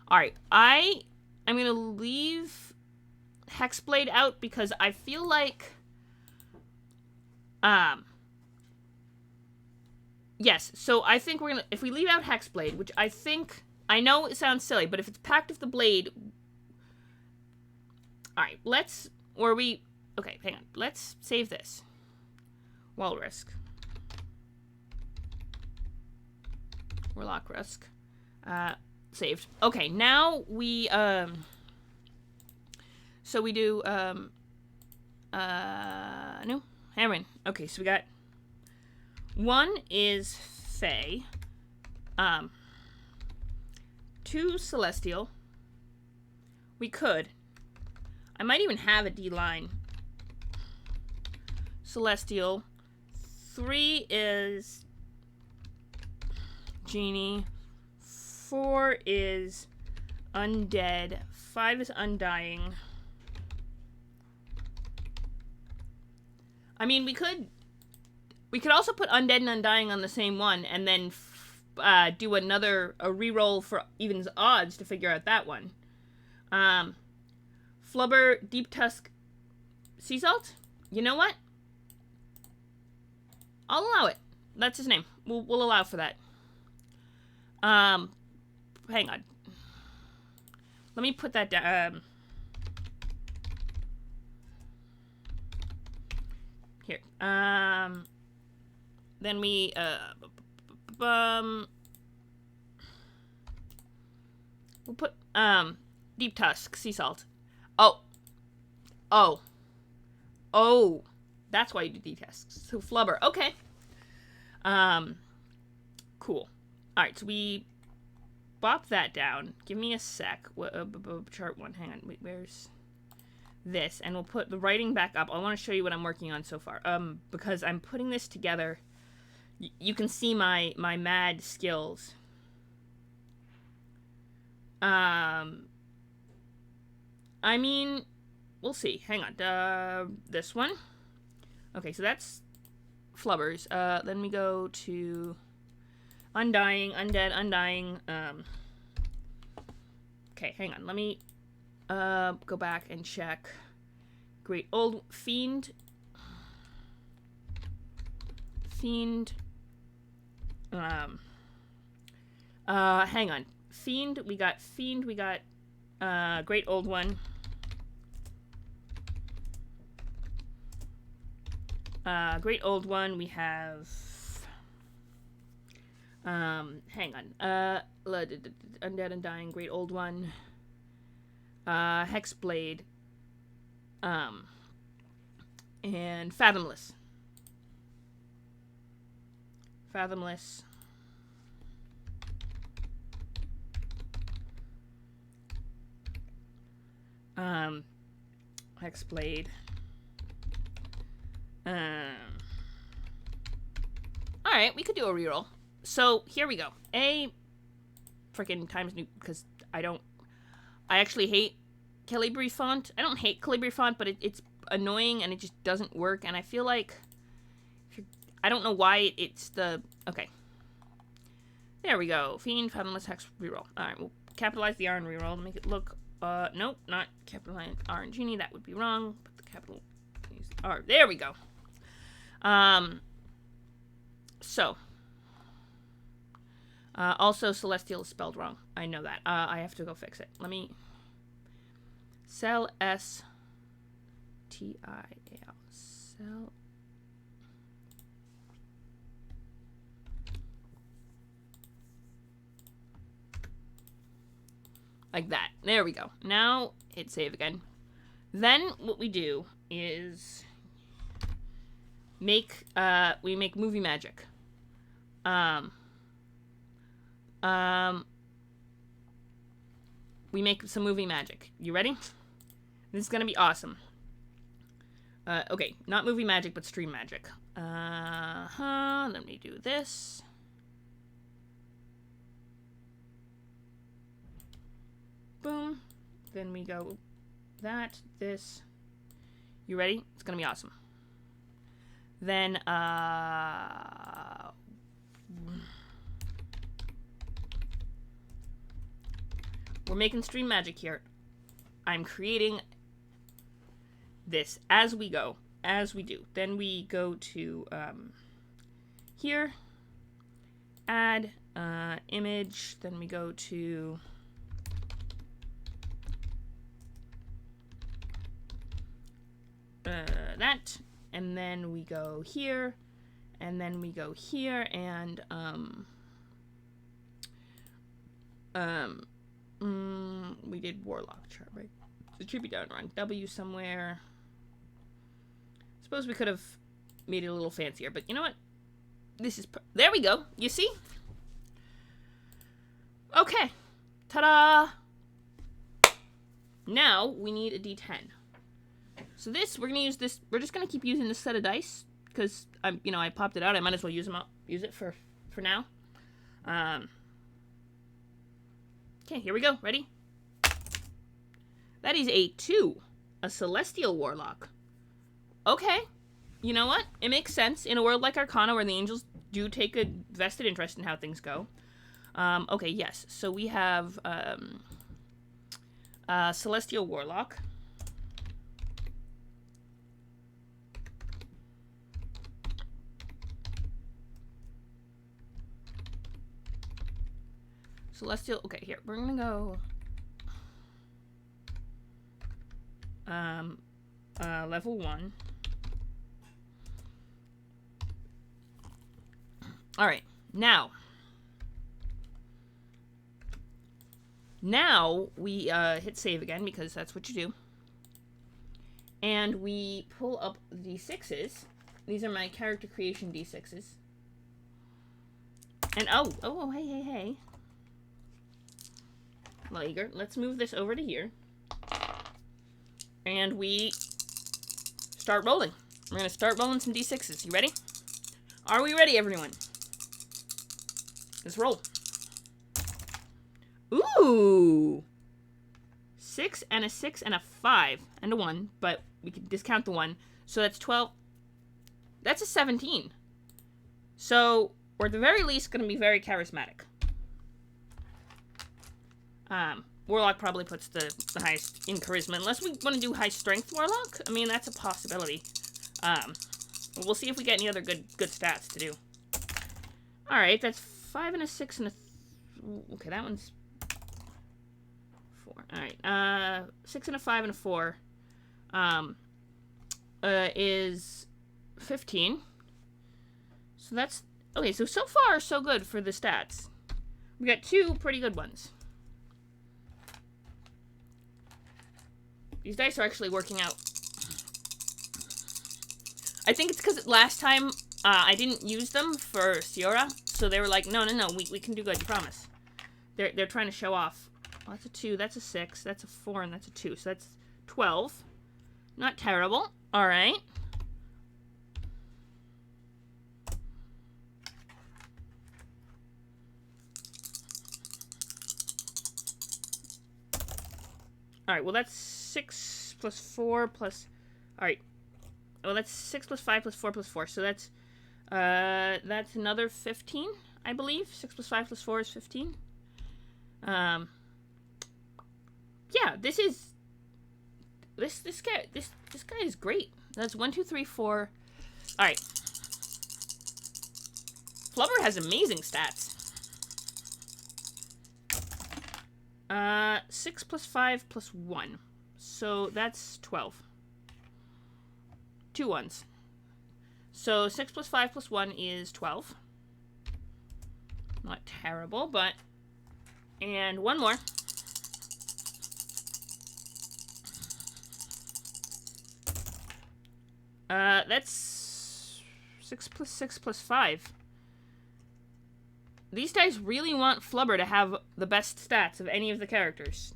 Alright. I'm going to leave Hexblade out because I feel like... Yes, so I think we're gonna... If we leave out Hexblade, which I think... I know it sounds silly, but if it's Pact of the Blade... Alright, let's... Or we... Okay, hang on. Let's save this. Wall Risk. Warlock Risk. Saved. Okay, now we... So we do... No. Hammerin. Okay, so we got... One is Fey. 2 Celestial. We could. I might even have a D-line. Celestial. 3 is Genie. 4 is Undead. 5 is Undying. I mean, we could also put Undead and Undying on the same one, and then do a reroll for even odds to figure out that one. Flubber, Deep Tusk, Sea Salt? You know what? I'll allow it. That's his name. We'll allow for that. Hang on. Let me put that down. Here. Then we, we'll put, Deep Tusk, Sea Salt. Oh. That's why you do Deep Tusks. So, Flubber. Okay. Cool. Alright, so we bop that down. Give me a sec. Chart 1. Hang on. Wait, where's this? And we'll put the writing back up. I want to show you what I'm working on so far. Because I'm putting this together. You can see my mad skills. I mean, we'll see. Hang on. This one. Okay, so that's Flubbers. Then we go to Undying, Undead, Undying. Okay, hang on. Let me go back and check. Great Old Fiend. Hang on. Fiend, we got Great Old One. Great Old One, we have hang on. Undead and Dying, Great Old One. Hexblade. And Fathomless. Hexblade. Alright, we could do a reroll. So, here we go. Freaking times new, because I actually hate Calibri font. I don't hate Calibri font, but it's annoying and it just doesn't work. And I feel like, I don't know why it's the, okay. There we go. Fiend, Fathomless, Hex, reroll. Alright, we'll capitalize the R and reroll to make it look, nope, not capitalize R and Genie. That would be wrong. Put the capital, use the R. There we go. So. Also, Celestial is spelled wrong. I know that. I have to go fix it. Let me... Celestial. Like that. There we go. Now hit save again. Then what we do is we make movie magic. We make some movie magic. You ready? This is gonna be awesome. Okay, not movie magic, but stream magic. Let me do this. Boom. Then we go that, this. You ready? It's gonna be awesome. Then, we're making stream magic here. I'm creating this as we go, as we do. Then we go to here, add image. Then we go to that, and then we go here, and then we go here, and we did warlock chart, right? It should be down around W somewhere. Suppose we could have made it a little fancier, but you know what? This is there we go. You see? Okay. Ta-da! Now we need a D10. So this, we're gonna use this. We're just gonna keep using this set of dice because I popped it out. I might as well use them up. Use it for now. Okay, here we go. Ready? That is a 2, a celestial warlock. Okay, you know what? It makes sense in a world like Arcana where the angels do take a vested interest in how things go. Okay, yes. So we have celestial warlock. Celestial, okay, here, we're gonna go, level 1. Alright, now we, hit save again, because that's what you do, and we pull up the D6s. These are my character creation D6s, and oh, hey. Lager. Let's move this over to here. And we start rolling. We're going to start rolling some D6s. You ready? Are we ready, everyone? Let's roll. Ooh! 6 and a 6 and a 5 and a 1, but we can discount the 1. So that's 12. That's a 17. So we're at the very least going to be very charismatic. Warlock probably puts the highest in charisma, unless we want to do high strength Warlock. I mean, that's a possibility. We'll see if we get any other good stats to do. Alright, that's 5 and a 6 and a... Okay, that one's 4. Alright, 6 and a 5 and a 4 is 15. So that's... Okay, so far, so good for the stats. We got 2 pretty good ones. These dice are actually working out. I think it's because last time I didn't use them for Sierra, so they were like, no, we can do good, you promise. They're trying to show off. Oh, that's a 2, that's a 6, that's a 4, and that's a 2, so that's 12. Not terrible. All right. Alright, well that's 6 plus 4 plus... Alright. Well, that's 6 plus 5 plus 4 plus 4. So that's another 15, I believe. 6 plus 5 plus 4 is 15. Yeah, this is... This guy is great. That's 1, 2, 3, 4... Alright. Flubber has amazing stats. 6 plus 5 plus 1. So that's 12. 2 ones. So 6 plus 5 plus 1 is 12. Not terrible, but... And one more. That's 6 plus 6 plus 5. These guys really want Flubber to have the best stats of any of the characters.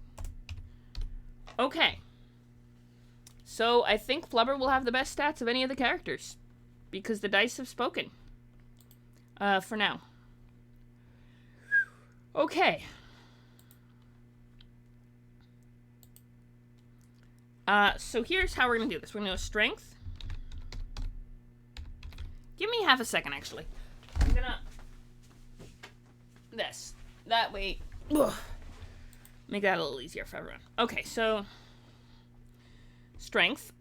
Okay. So I think Flubber will have the best stats of any of the characters. Because the dice have spoken. For now. Okay. So here's how we're going to do this. We're going to go strength. Give me half a second, actually. I'm going to... This. That way... Ugh, make that a little easier for everyone. Okay, so... Strength.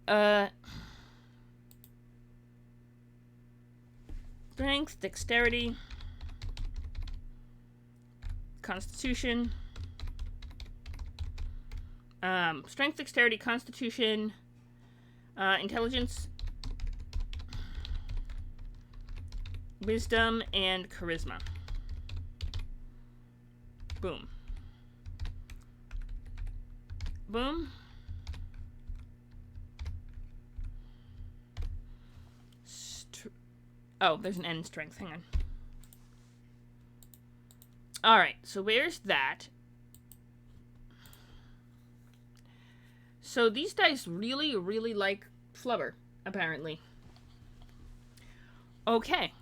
Strength, dexterity, constitution, strength, dexterity, constitution, intelligence, wisdom, and charisma. Boom. Boom. Oh, there's an N in strength. Hang on. Alright, so where's that? So these dice really, really like Flubber, apparently. Okay.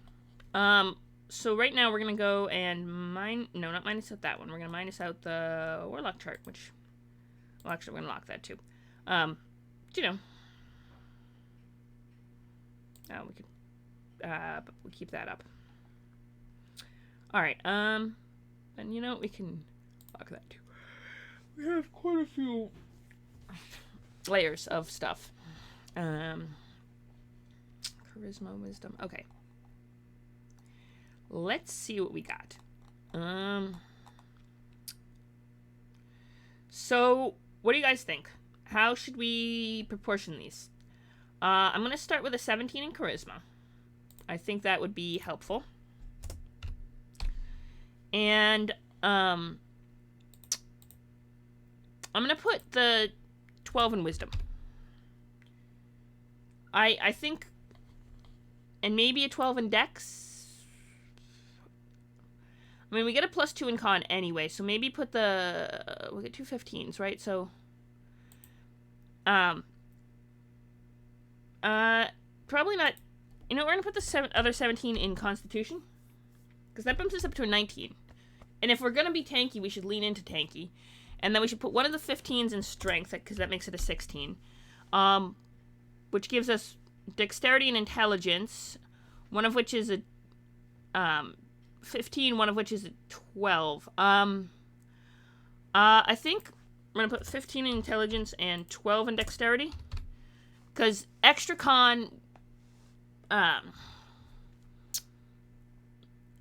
So right now we're going to go and no, not minus out that one. We're going to minus out the Warlock chart, which... Well, actually, we're going to lock that, too. You know. Oh, we could... but we'll keep that up. Alright, and you know, we can lock that too. We have quite a few layers of stuff. Charisma, wisdom. Okay. Let's see what we got. So, what do you guys think? How should we proportion these? I'm going to start with a 17 in charisma. I think that would be helpful. And, I'm going to put the 12 in wisdom. I think, and maybe a 12 in dex. I mean, we get a +2 in con anyway, so maybe put the, we'll get 2 15s, right? So, probably not. You know, we're going to put the other 17 in Constitution. Because that bumps us up to a 19. And if we're going to be tanky, we should lean into tanky. And then we should put one of the 15s in Strength, because that makes it a 16. Which gives us Dexterity and Intelligence. One of which is a 15, one of which is a 12. I think we're going to put 15 in Intelligence and 12 in Dexterity. Because extra con... and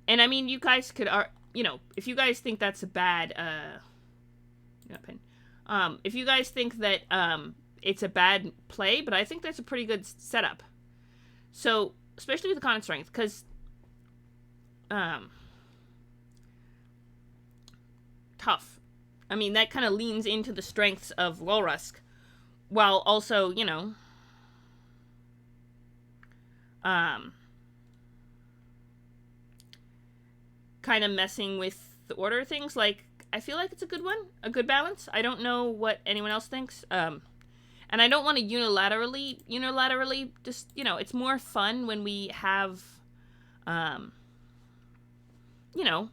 I mean, you guys could, you know, if you guys think that's a bad, if you guys think that, it's a bad play, but I think that's a pretty good setup. So, especially with the con and strength, because, tough. I mean, that kind of leans into the strengths of Walrusk, while also, you know, kind of messing with the order of things. Like, I feel like it's a good one, a good balance. I don't know what anyone else thinks. And I don't want to unilaterally, just, you know, it's more fun when we have, you know,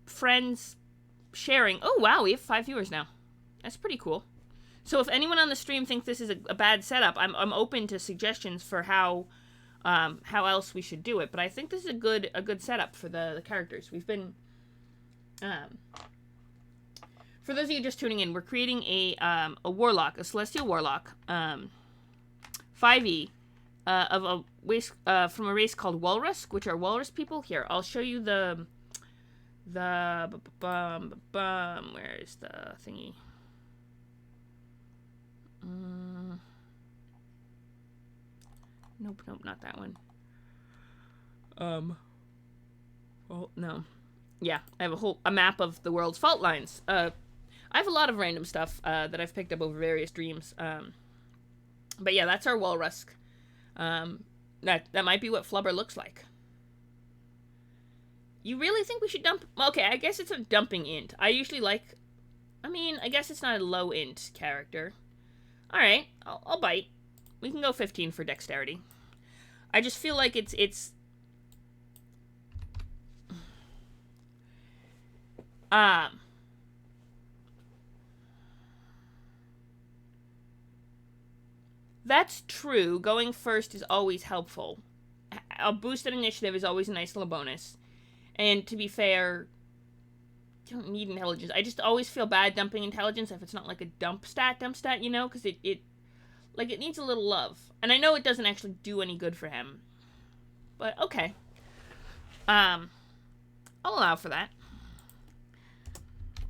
friends sharing. Oh, wow, we have 5 viewers now. That's pretty cool. So if anyone on the stream thinks this is a bad setup, I'm open to suggestions for how else we should do it. But I think this is a good setup for the characters. We've been, for those of you just tuning in, we're creating a warlock, a celestial warlock, 5e, of a race, from a race called Walrus, which are walrus people. Here, I'll show you where is the thingy? Nope, not that one. Well, no. Yeah, I have a map of the world's fault lines. I have a lot of random stuff, that I've picked up over various streams. But yeah, that's our Walrus. That might be what Flubber looks like. You really think we should dump? Okay, I guess it's a dumping int. I usually like... I mean, I guess it's not a low int character. Alright, I'll bite. We can go 15 for dexterity. I just feel like it's... That's true. Going first is always helpful. A boosted initiative is always a nice little bonus. And to be fair, you don't need intelligence. I just always feel bad dumping intelligence if it's not like a dump stat, you know? Because it needs a little love. And I know it doesn't actually do any good for him. But, okay. I'll allow for that.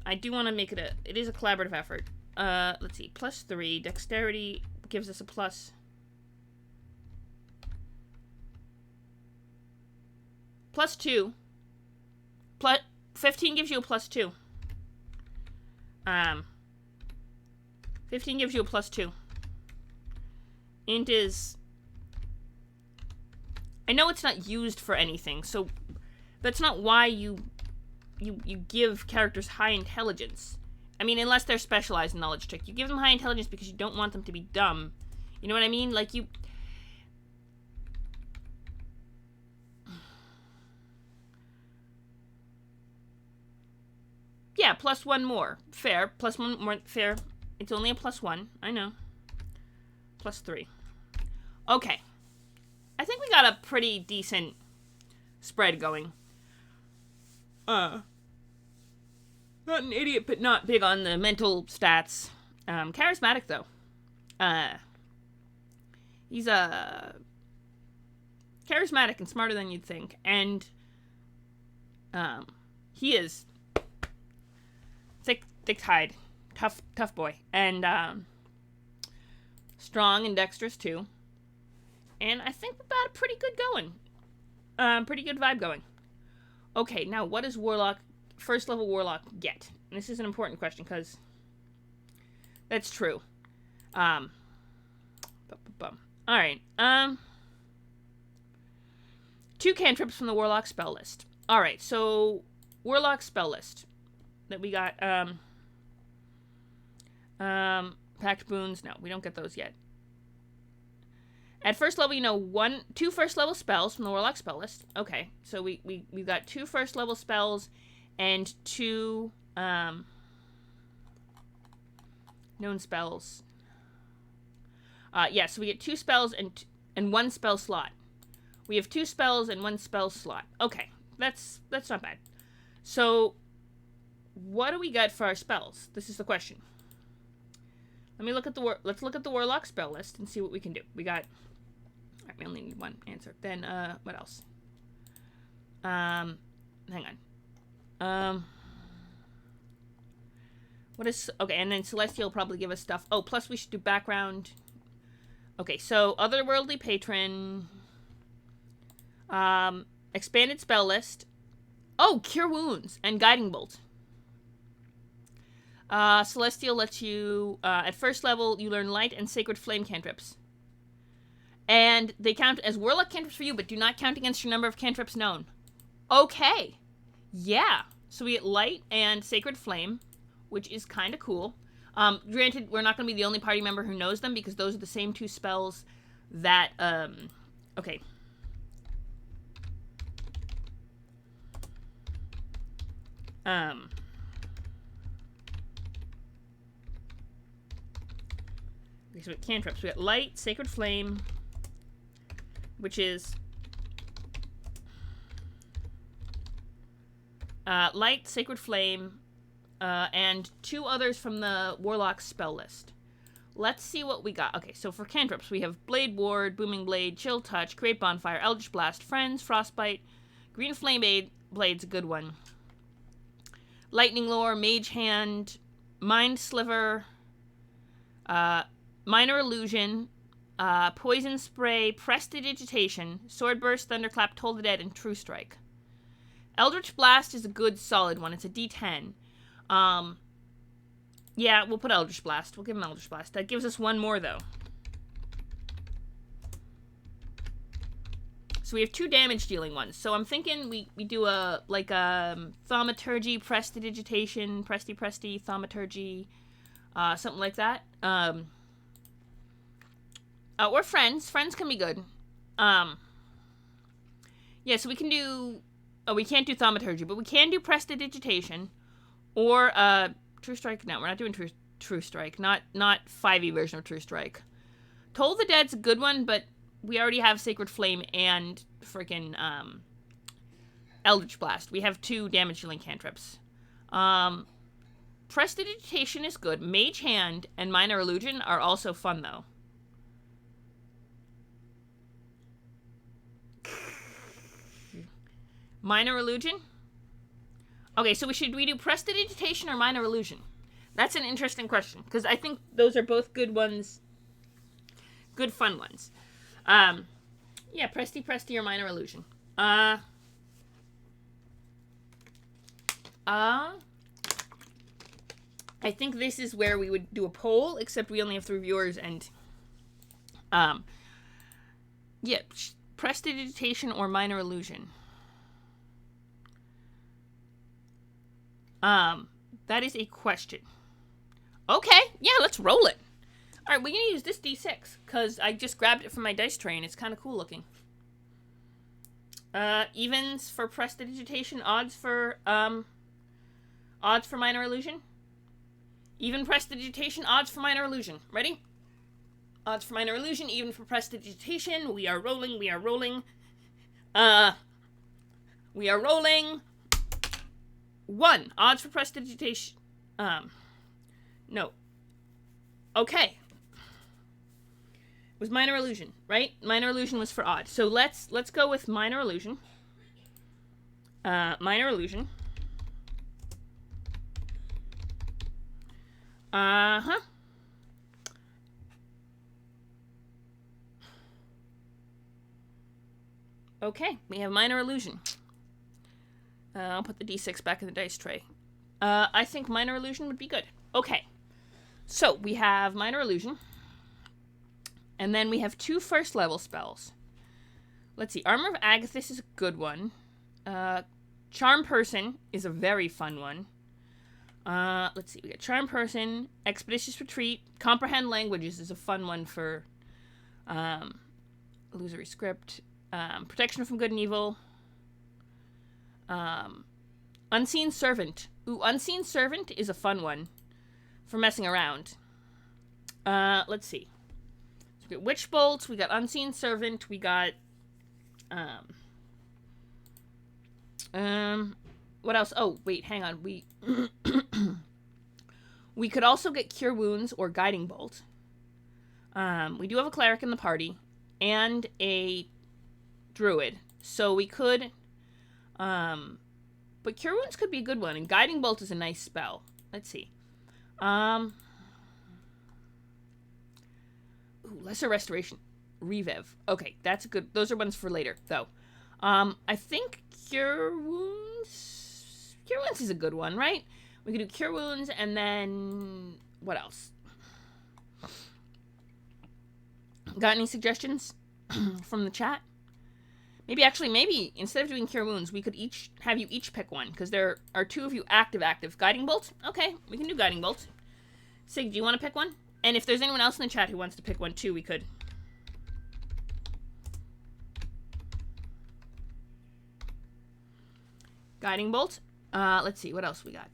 I do want to make it it is a collaborative effort. Let's see. +3. Dexterity gives us a plus. +2. 15 gives you a +2. 15 gives you a +2. Int is... I know it's not used for anything, so that's not why you give characters high intelligence. I mean, unless they're specialized in knowledge check. You give them high intelligence because you don't want them to be dumb. You know what I mean? Like, you... Yeah, +1 more. Fair. +1 more. Fair. It's only a +1. I know. +3. Okay. I think we got a pretty decent spread going. Not an idiot, but not big on the mental stats. Charismatic, though. He's charismatic and smarter than you'd think. And he is thick-hide. Tough boy. And strong and dexterous, too. And I think we've got a pretty good going. Pretty good vibe going. Okay, now what does Warlock... First level Warlock get? And this is an important question, because that's true. Alright, 2 cantrips from the Warlock spell list. Alright, so Warlock spell list that we got, Packed Boons, no, we don't get those yet. At first level, you know, 2 first level spells from the Warlock spell list. Okay, so we've got 2 first level spells and 2 known spells. Yeah, so we get 2 spells and 1 spell slot. We have 2 spells and 1 spell slot. Okay, that's not bad. So, what do we got for our spells? This is the question. Let's look at the Warlock spell list and see what we can do. We got... Alright, we only need 1 answer. Then, what else? Hang on. What is... Okay, and then Celestial will probably give us stuff. Oh, plus we should do background. Okay, so Otherworldly Patron. Expanded spell list. Oh, Cure Wounds and Guiding Bolt. Celestial lets you... at first level, you learn Light and Sacred Flame cantrips. And they count as Warlock cantrips for you, but do not count against your number of cantrips known. Okay. Yeah. So we get Light and Sacred Flame, which is kind of cool. Granted, we're not going to be the only party member who knows them, because those are the same 2 spells that, okay. Okay, so we got cantrips. We got Light, Sacred Flame, which is... Light, Sacred Flame, and 2 others from the Warlock spell list. Let's see what we got. Okay, so for cantrips, we have Blade Ward, Booming Blade, Chill Touch, Create Bonfire, Eldritch Blast, Friends, Frostbite, Green Flame Blade's a good one. Lightning Lore, Mage Hand, Mind Sliver, Minor Illusion, Poison Spray, Prestidigitation, Sword Burst, Thunderclap, Toll the Dead, and True Strike. Eldritch Blast is a good, solid one. It's a D10. Yeah, we'll put Eldritch Blast. We'll give him Eldritch Blast. That gives us 1 more, though. So we have 2 damage dealing ones. So I'm thinking we do a thaumaturgy, prestidigitation, presti, thaumaturgy, something like that. Or friends. Friends can be good. Yeah, so we can do... Oh, we can't do thaumaturgy, but we can do prestidigitation. Or, True Strike. No, we're not doing True Strike. Not 5e version of True Strike. Toll the Dead's a good one, but we already have Sacred Flame and freaking, Eldritch Blast. We have 2 damage dealing cantrips. Prestidigitation is good. Mage Hand and Minor Illusion are also fun, though. Minor Illusion? Okay, so should we do Prestidigitation or Minor Illusion? That's an interesting question, because I think those are both good ones. Good fun ones. Yeah, Presti or Minor Illusion. I think this is where we would do a poll, except we only have 3 viewers, and, yeah, Prestidigitation or Minor Illusion. That is a question. Okay, yeah, let's roll it. Alright, we're gonna use this D6, because I just grabbed it from my dice tray, and it's kind of cool looking. Evens for Prestidigitation, odds for Minor Illusion. Even Prestidigitation, odds for Minor Illusion. Ready? Odds for Minor Illusion, even for Prestidigitation. We are rolling. We are rolling. 1. Odds for Prestidigitation. No. Okay. It was Minor Illusion, right? Minor Illusion was for odd. So let's go with Minor Illusion. Minor Illusion. Uh-huh. Okay, we have Minor Illusion. I'll put the D6 back in the dice tray. I think Minor Illusion would be good. Okay. So, we have Minor Illusion. And then we have 2 first level spells. Let's see. Armor of Agathis is a good one. Charm Person is a very fun one. Let's see. We got Charm Person, Expeditious Retreat, Comprehend Languages is a fun one for Illusory Script. Protection from Good and Evil. Unseen Servant. Ooh, Unseen Servant is a fun one for messing around. Let's see. So we got Witch Bolt, we got Unseen Servant, we got, what else? Oh, wait, hang on. We could also get Cure Wounds or Guiding Bolt. We do have a Cleric in the party and a Druid, so we could, but Cure Wounds could be a good one, and Guiding Bolt is a nice spell. Let's see. Ooh, Lesser Restoration. Reviv. Okay, that's a good... Those are ones for later, though. I think Cure Wounds... Cure Wounds is a good one, right? We could do Cure Wounds, and then... What else? Got any suggestions from the chat? Maybe, instead of doing Cure Wounds, we could have you each pick one, because there are 2 of you active. Guiding Bolt? Okay, we can do Guiding Bolt. Sig, do you want to pick one? And if there's anyone else in the chat who wants to pick one too, we could. Guiding Bolt. Let's see, what else we got?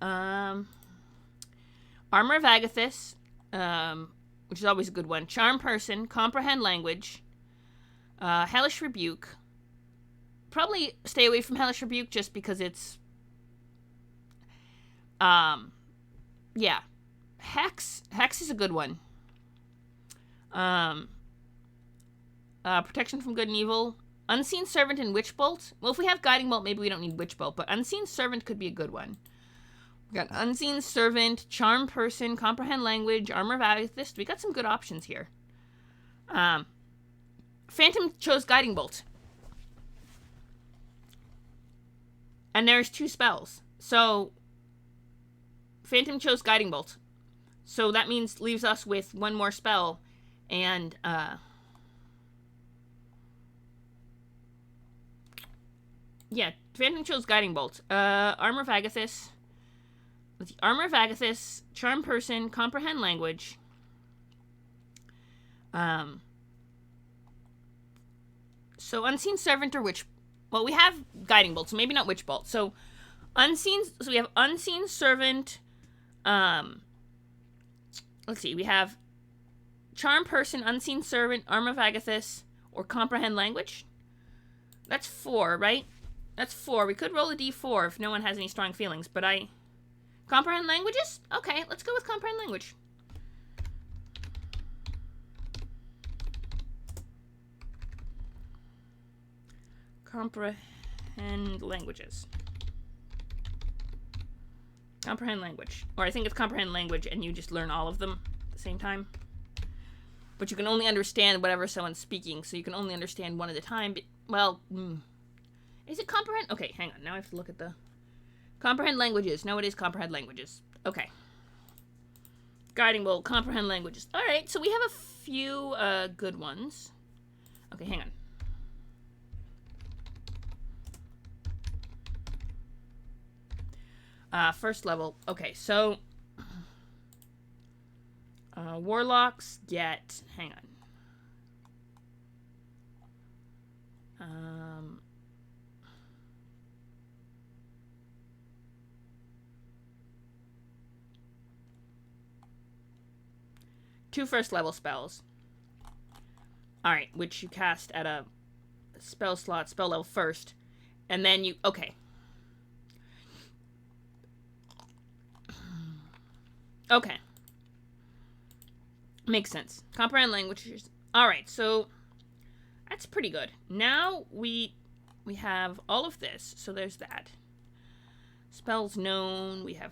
Armor of Agathis, which is always a good one. Charm Person, Comprehend Language, Hellish Rebuke. Probably stay away from Hellish Rebuke just because it's... yeah. Hex is a good one. Protection from Good and Evil. Unseen Servant and Witch Bolt. Well, if we have Guiding Bolt, maybe we don't need Witch Bolt, but Unseen Servant could be a good one. We got Unseen Servant, Charm Person, Comprehend Language, Armor of Agathis. We got some good options here. Phantom chose Guiding Bolt. And there's 2 spells. So, Phantom chose Guiding Bolt. So that leaves us with 1 more spell. And, Yeah, Phantom Chill's Guiding Bolt. Armor of Agathis. Let's see. Armor of Agathis, Charm Person, Comprehend Language. So Unseen Servant or Witch. Well, we have Guiding Bolt, so maybe not Witch Bolt. So Unseen. So we have Unseen Servant. Let's see. We have Charm Person, Unseen Servant, Armor of Agathis, or Comprehend Language. That's 4, right? That's 4. We could roll a d4 if no one has any strong feelings, but Comprehend Languages? Okay, let's go with Comprehend Language. Comprehend Languages. Comprehend Language. Or I think it's Comprehend Language and you just learn all of them at the same time. But you can only understand whatever someone's speaking, so you can only understand one at a time. But, well, is it Comprehend? Okay, hang on. Now I have to look at the... Comprehend Languages. No, it is Comprehend Languages. Okay. Guiding Bolt, Comprehend Languages. Alright, so we have a few good ones. Okay, hang on. First level. Okay, so... Warlocks get... Hang on. 2 first level spells. Alright, which you cast at a spell slot, spell level first. And then you... Okay. Okay. Makes sense. Comprehend languages. Alright, so... That's pretty good. Now we have all of this. So there's that. Spells known. We have...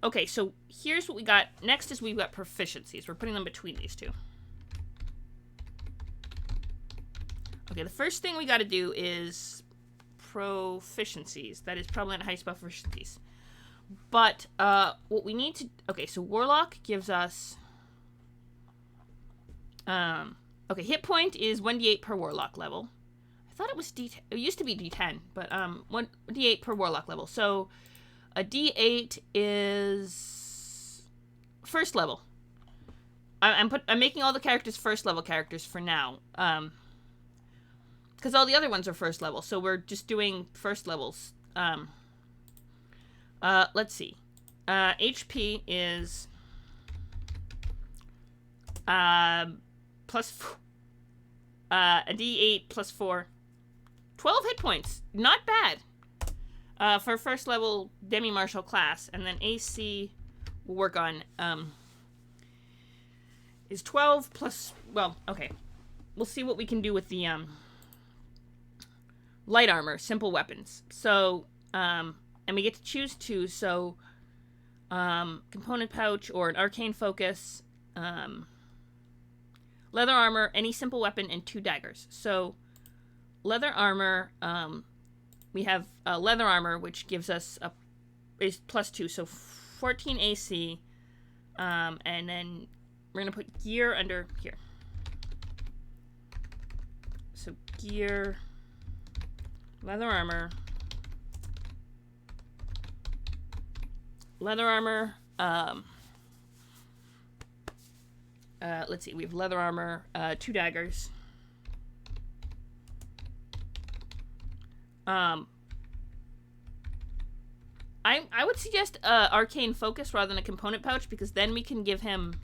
Okay, so here's what we got. Next is we've got proficiencies. We're putting them between these two. Okay, the first thing we got to do is proficiencies. That is probably not high spell proficiencies. But what we need to... Okay, so Warlock gives us... Okay, hit point is 1d8 per Warlock level. I thought it was D10. It used to be D10, but 1d8 per Warlock level. So... A D8 is first level. I'm making all the characters first level characters for now. Because all the other ones are first level, so we're just doing first levels. Let's see. HP is plus a D8 plus 4. 12 hit points. Not bad. For first level demi-martial class, and then AC we'll work on is 12 plus, well, okay. We'll see what we can do with the light armor, simple weapons. So, and we get to choose 2, so component pouch or an arcane focus, leather armor, any simple weapon, and 2 daggers. So, leather armor, we have leather armor, which gives us is plus 2, so 14 AC. And then we're gonna put gear under here. So gear, leather armor, let's see, we have leather armor, 2 daggers. I would suggest arcane focus rather than a component pouch, because then we can give him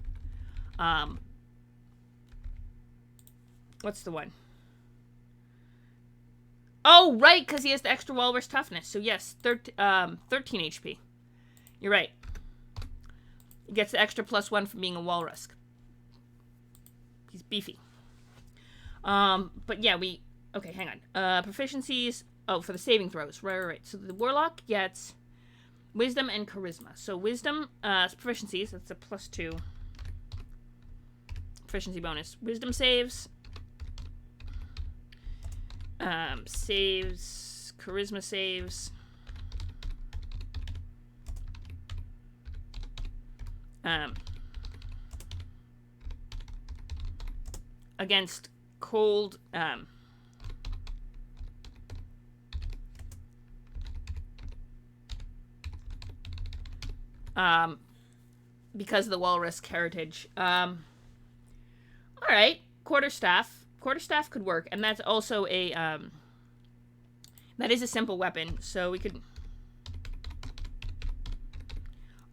what's the one? Oh, right, because he has the extra walrus toughness. So yes, 13 HP. You're right. He gets the extra +1 from being a walrus. He's beefy. But yeah, okay, hang on. Proficiencies. Oh, for the saving throws. Right. So the Warlock gets Wisdom and Charisma. So Wisdom, proficiencies, that's a +2 proficiency bonus. Wisdom saves. Saves. Charisma saves. Against cold, because of the walrus heritage. All right, quarterstaff. Quarterstaff could work, and that's also a that is a simple weapon, so we could.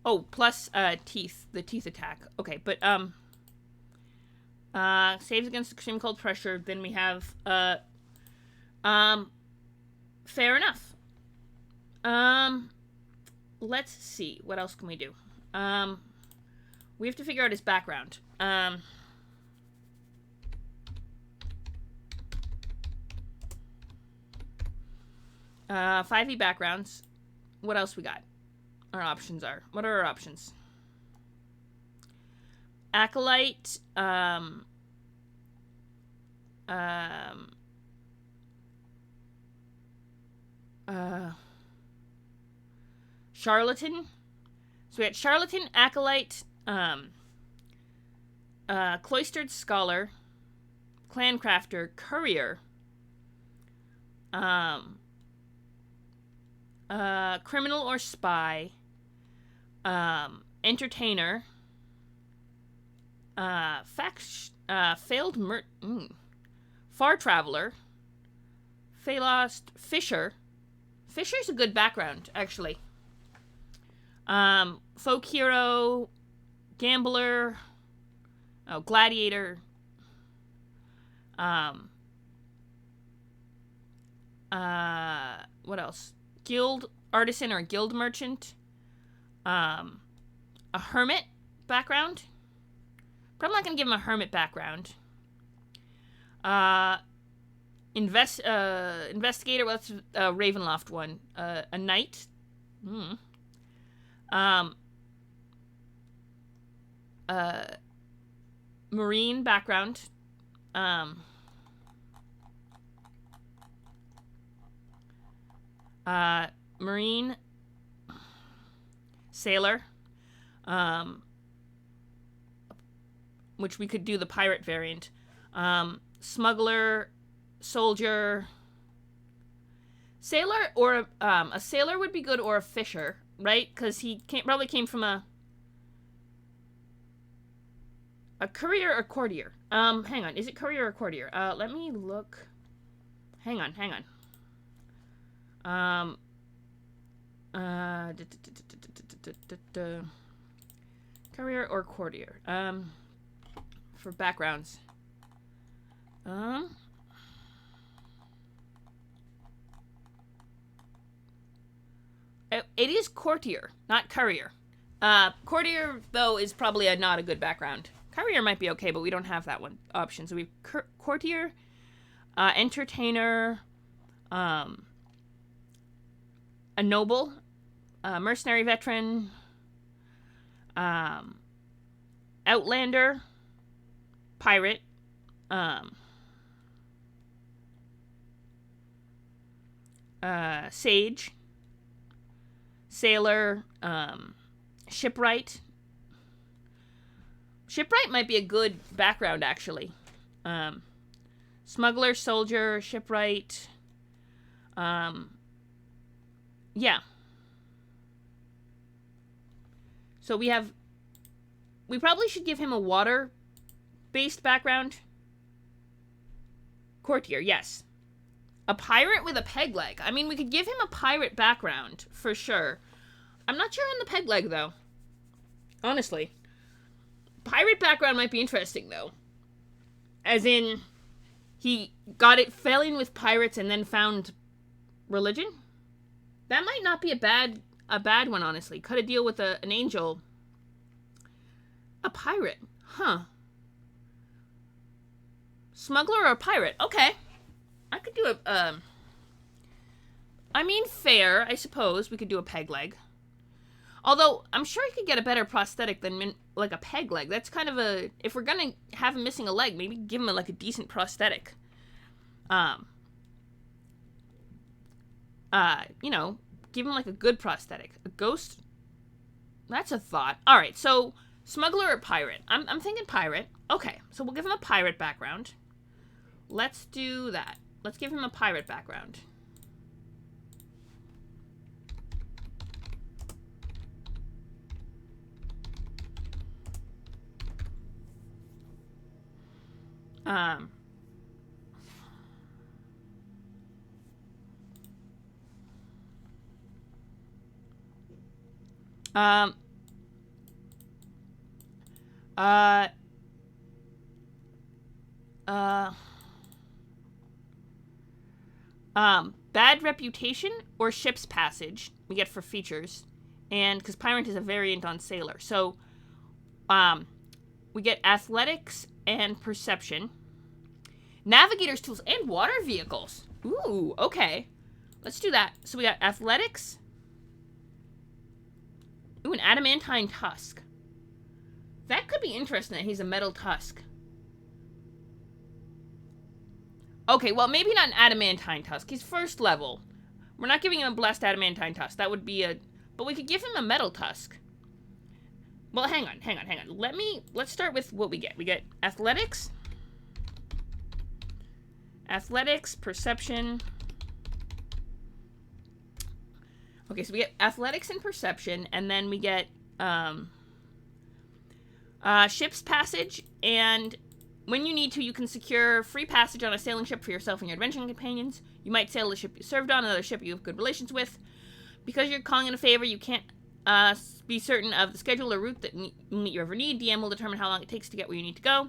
Oh, plus teeth, the teeth attack. Okay, but saves against extreme cold pressure. Then we have fair enough. Let's see. What else can we do? We have to figure out his background. 5e backgrounds. What else we got? Our options are. What are our options? Acolyte. Charlatan. So we had Charlatan, Acolyte, Cloistered Scholar, Clancrafter, Courier, Criminal or Spy, Entertainer, Failed Far Traveler, Phalost, Fisher. Fisher's a good background, actually. Folk Hero, Gambler, Gladiator, what else? Guild Artisan or Guild Merchant, a Hermit background. Probably not gonna give him a Hermit background. Investigator, well, that's a Ravenloft one. A Knight. Marine background. Marine. Sailor. Which we could do the pirate variant. Smuggler. Soldier. Sailor or a sailor would be good, or a fisher, right? Because he probably came from a courier or courtier. Hang on, is it courier or courtier? Let me look. Hang on. Courier or courtier. For backgrounds. It is courtier, not courier. Courtier, though, is probably not a good background. Courier might be okay, but we don't have that one option. So we have courtier, entertainer, a noble, mercenary veteran, outlander, pirate, sage, sailor, shipwright. Shipwright might be a good background, actually. Smuggler, soldier, shipwright. Yeah. So we probably should give him a water-based background. Courtier, yes. A pirate with a peg leg. I mean, we could give him a pirate background, for sure. I'm not sure on the peg leg, though. Honestly. Pirate background might be interesting, though. As in, he got it failing with pirates and then found religion? That might not be a bad one, honestly. Cut a deal with an angel. A pirate. Huh. Smuggler or pirate? Okay. I could do I mean, fair, I suppose. We could do a peg leg. Although, I'm sure he could get a better prosthetic than, like, a peg leg. That's kind of a... If we're gonna have him missing a leg, maybe give him, like, a decent prosthetic. You know, give him, like, a good prosthetic. A ghost? That's a thought. Alright, so, smuggler or pirate? I'm thinking pirate. Okay, so we'll give him a pirate background. Let's do that. Let's give him a pirate background. Um, um, uh, uh, bad reputation or ship's passage we get for features, and because Pirate is a variant on sailor, so we get athletics and perception, navigator's tools, and water vehicles. Ooh, okay, let's do that. So we got athletics. Ooh, an adamantine tusk. That could be interesting that he's a metal tusk. Okay, well, maybe not an adamantine tusk. He's first level. We're not giving him a blessed adamantine tusk. That would be a... But we could give him a metal tusk. Well, hang on. Let's start with what we get. We get athletics. Athletics, perception. Okay, so we get athletics and perception, and then we get ship's passage, and when you need to, you can secure free passage on a sailing ship for yourself and your adventuring companions. You might sail a ship you served on, another ship you have good relations with. Because you're calling in a favor, you can't be certain of the schedule or route that you ever need. DM will determine how long it takes to get where you need to go.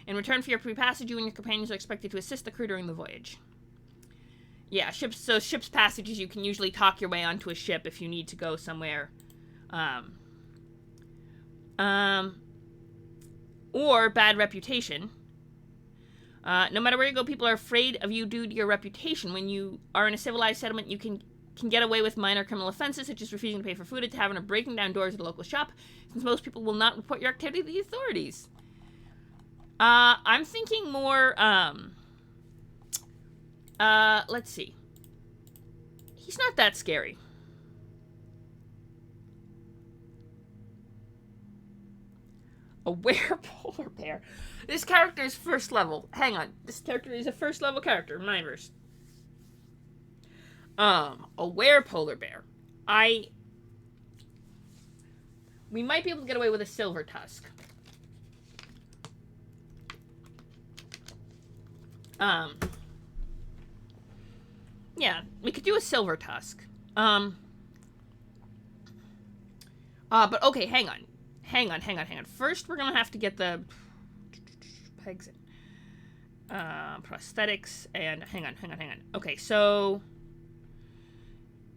In return for your free passage, you and your companions are expected to assist the crew during the voyage. Yeah, ship's passages, you can usually talk your way onto a ship if you need to go somewhere. Or bad reputation. No matter where you go, people are afraid of you due to your reputation. When you are in a civilized settlement, you can get away with minor criminal offenses, such as refusing to pay for food at a tavern or breaking down doors at a local shop, since most people will not report your activity to the authorities. I'm thinking more, let's see. He's not that scary. A were-polar bear. This character is first level. Hang on. This character is a first level character in my verse. A were-polar bear. We might be able to get away with a silver tusk. Yeah, we could do a silver tusk. But okay, hang on. First, we're gonna have to get the pegs in. Prosthetics, and hang on. Okay, so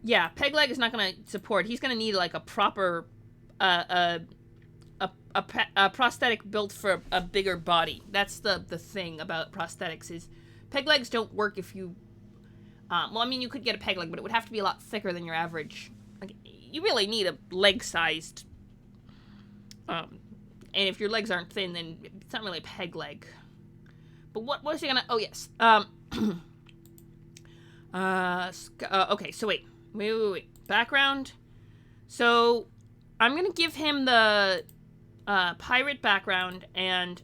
yeah, peg leg is not gonna support. He's gonna need like a proper, a prosthetic built for a bigger body. That's the thing about prosthetics is peg legs don't work if you. Well, I mean, you could get a peg leg, but it would have to be a lot thicker than your average. Like, you really need a leg-sized. And if your legs aren't thin, then it's not really a peg leg. But what was he gonna? Oh yes. Okay. So wait. Background. So I'm gonna give him the pirate background and.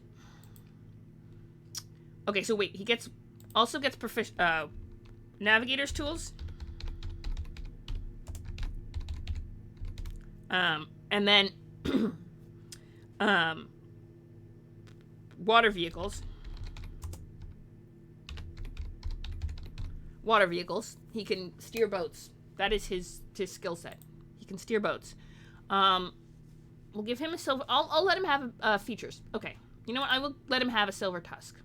Okay. So wait. He also gets navigator's tools. And then water vehicles. He can steer boats. That is his skill set. He can steer boats. We'll give him a silver. I'll let him have features. Okay. You know what? I will let him have a silver tusk.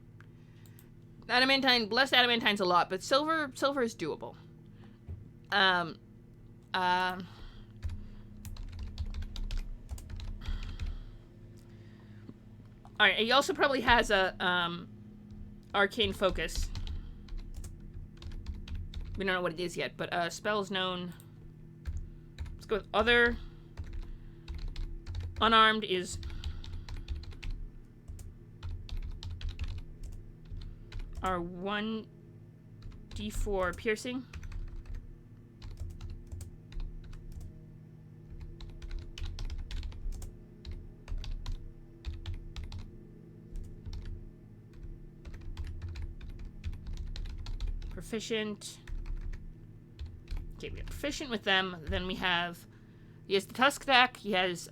Blessed adamantine's a lot, but silver is doable. Alright, he also probably has a, arcane focus. We don't know what it is yet, but, spells known. Let's go with other. Unarmed is... our 1d4 piercing. Proficient. Okay, we have proficient with them. Then we have... he has the tusk deck. He has,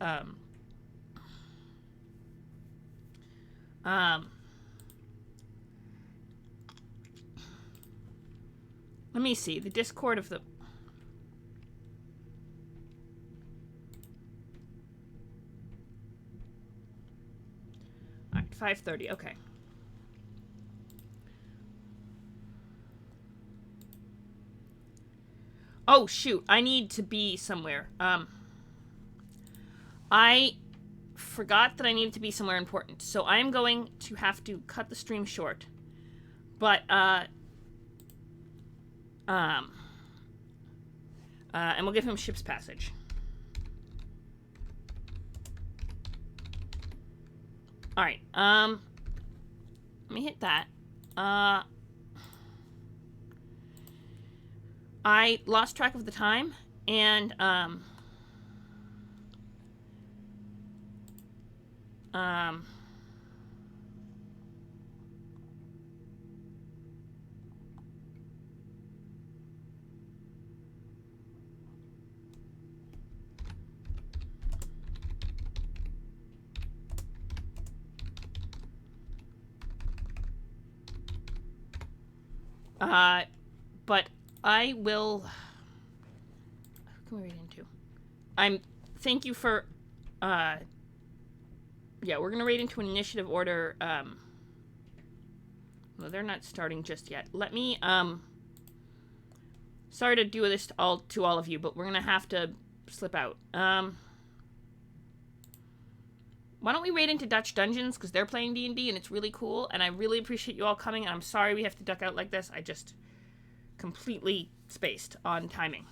Let me see. The Discord of the... Alright, 5:30. Okay. Oh, shoot. I need to be somewhere. I forgot that I needed to be somewhere important. So I'm going to have to cut the stream short. But, and we'll give him ship's passage. Alright, let me hit that. I lost track of the time, and, but I will... Who can we read into? Thank you for, yeah, we're gonna raid into an initiative order, well, they're not starting just yet. Let me, sorry to do this to all of you, but we're gonna have to slip out. Why don't we raid into Dutch Dungeons, because they're playing D&D, and it's really cool, and I really appreciate you all coming, and I'm sorry we have to duck out like this. I just completely spaced on timing.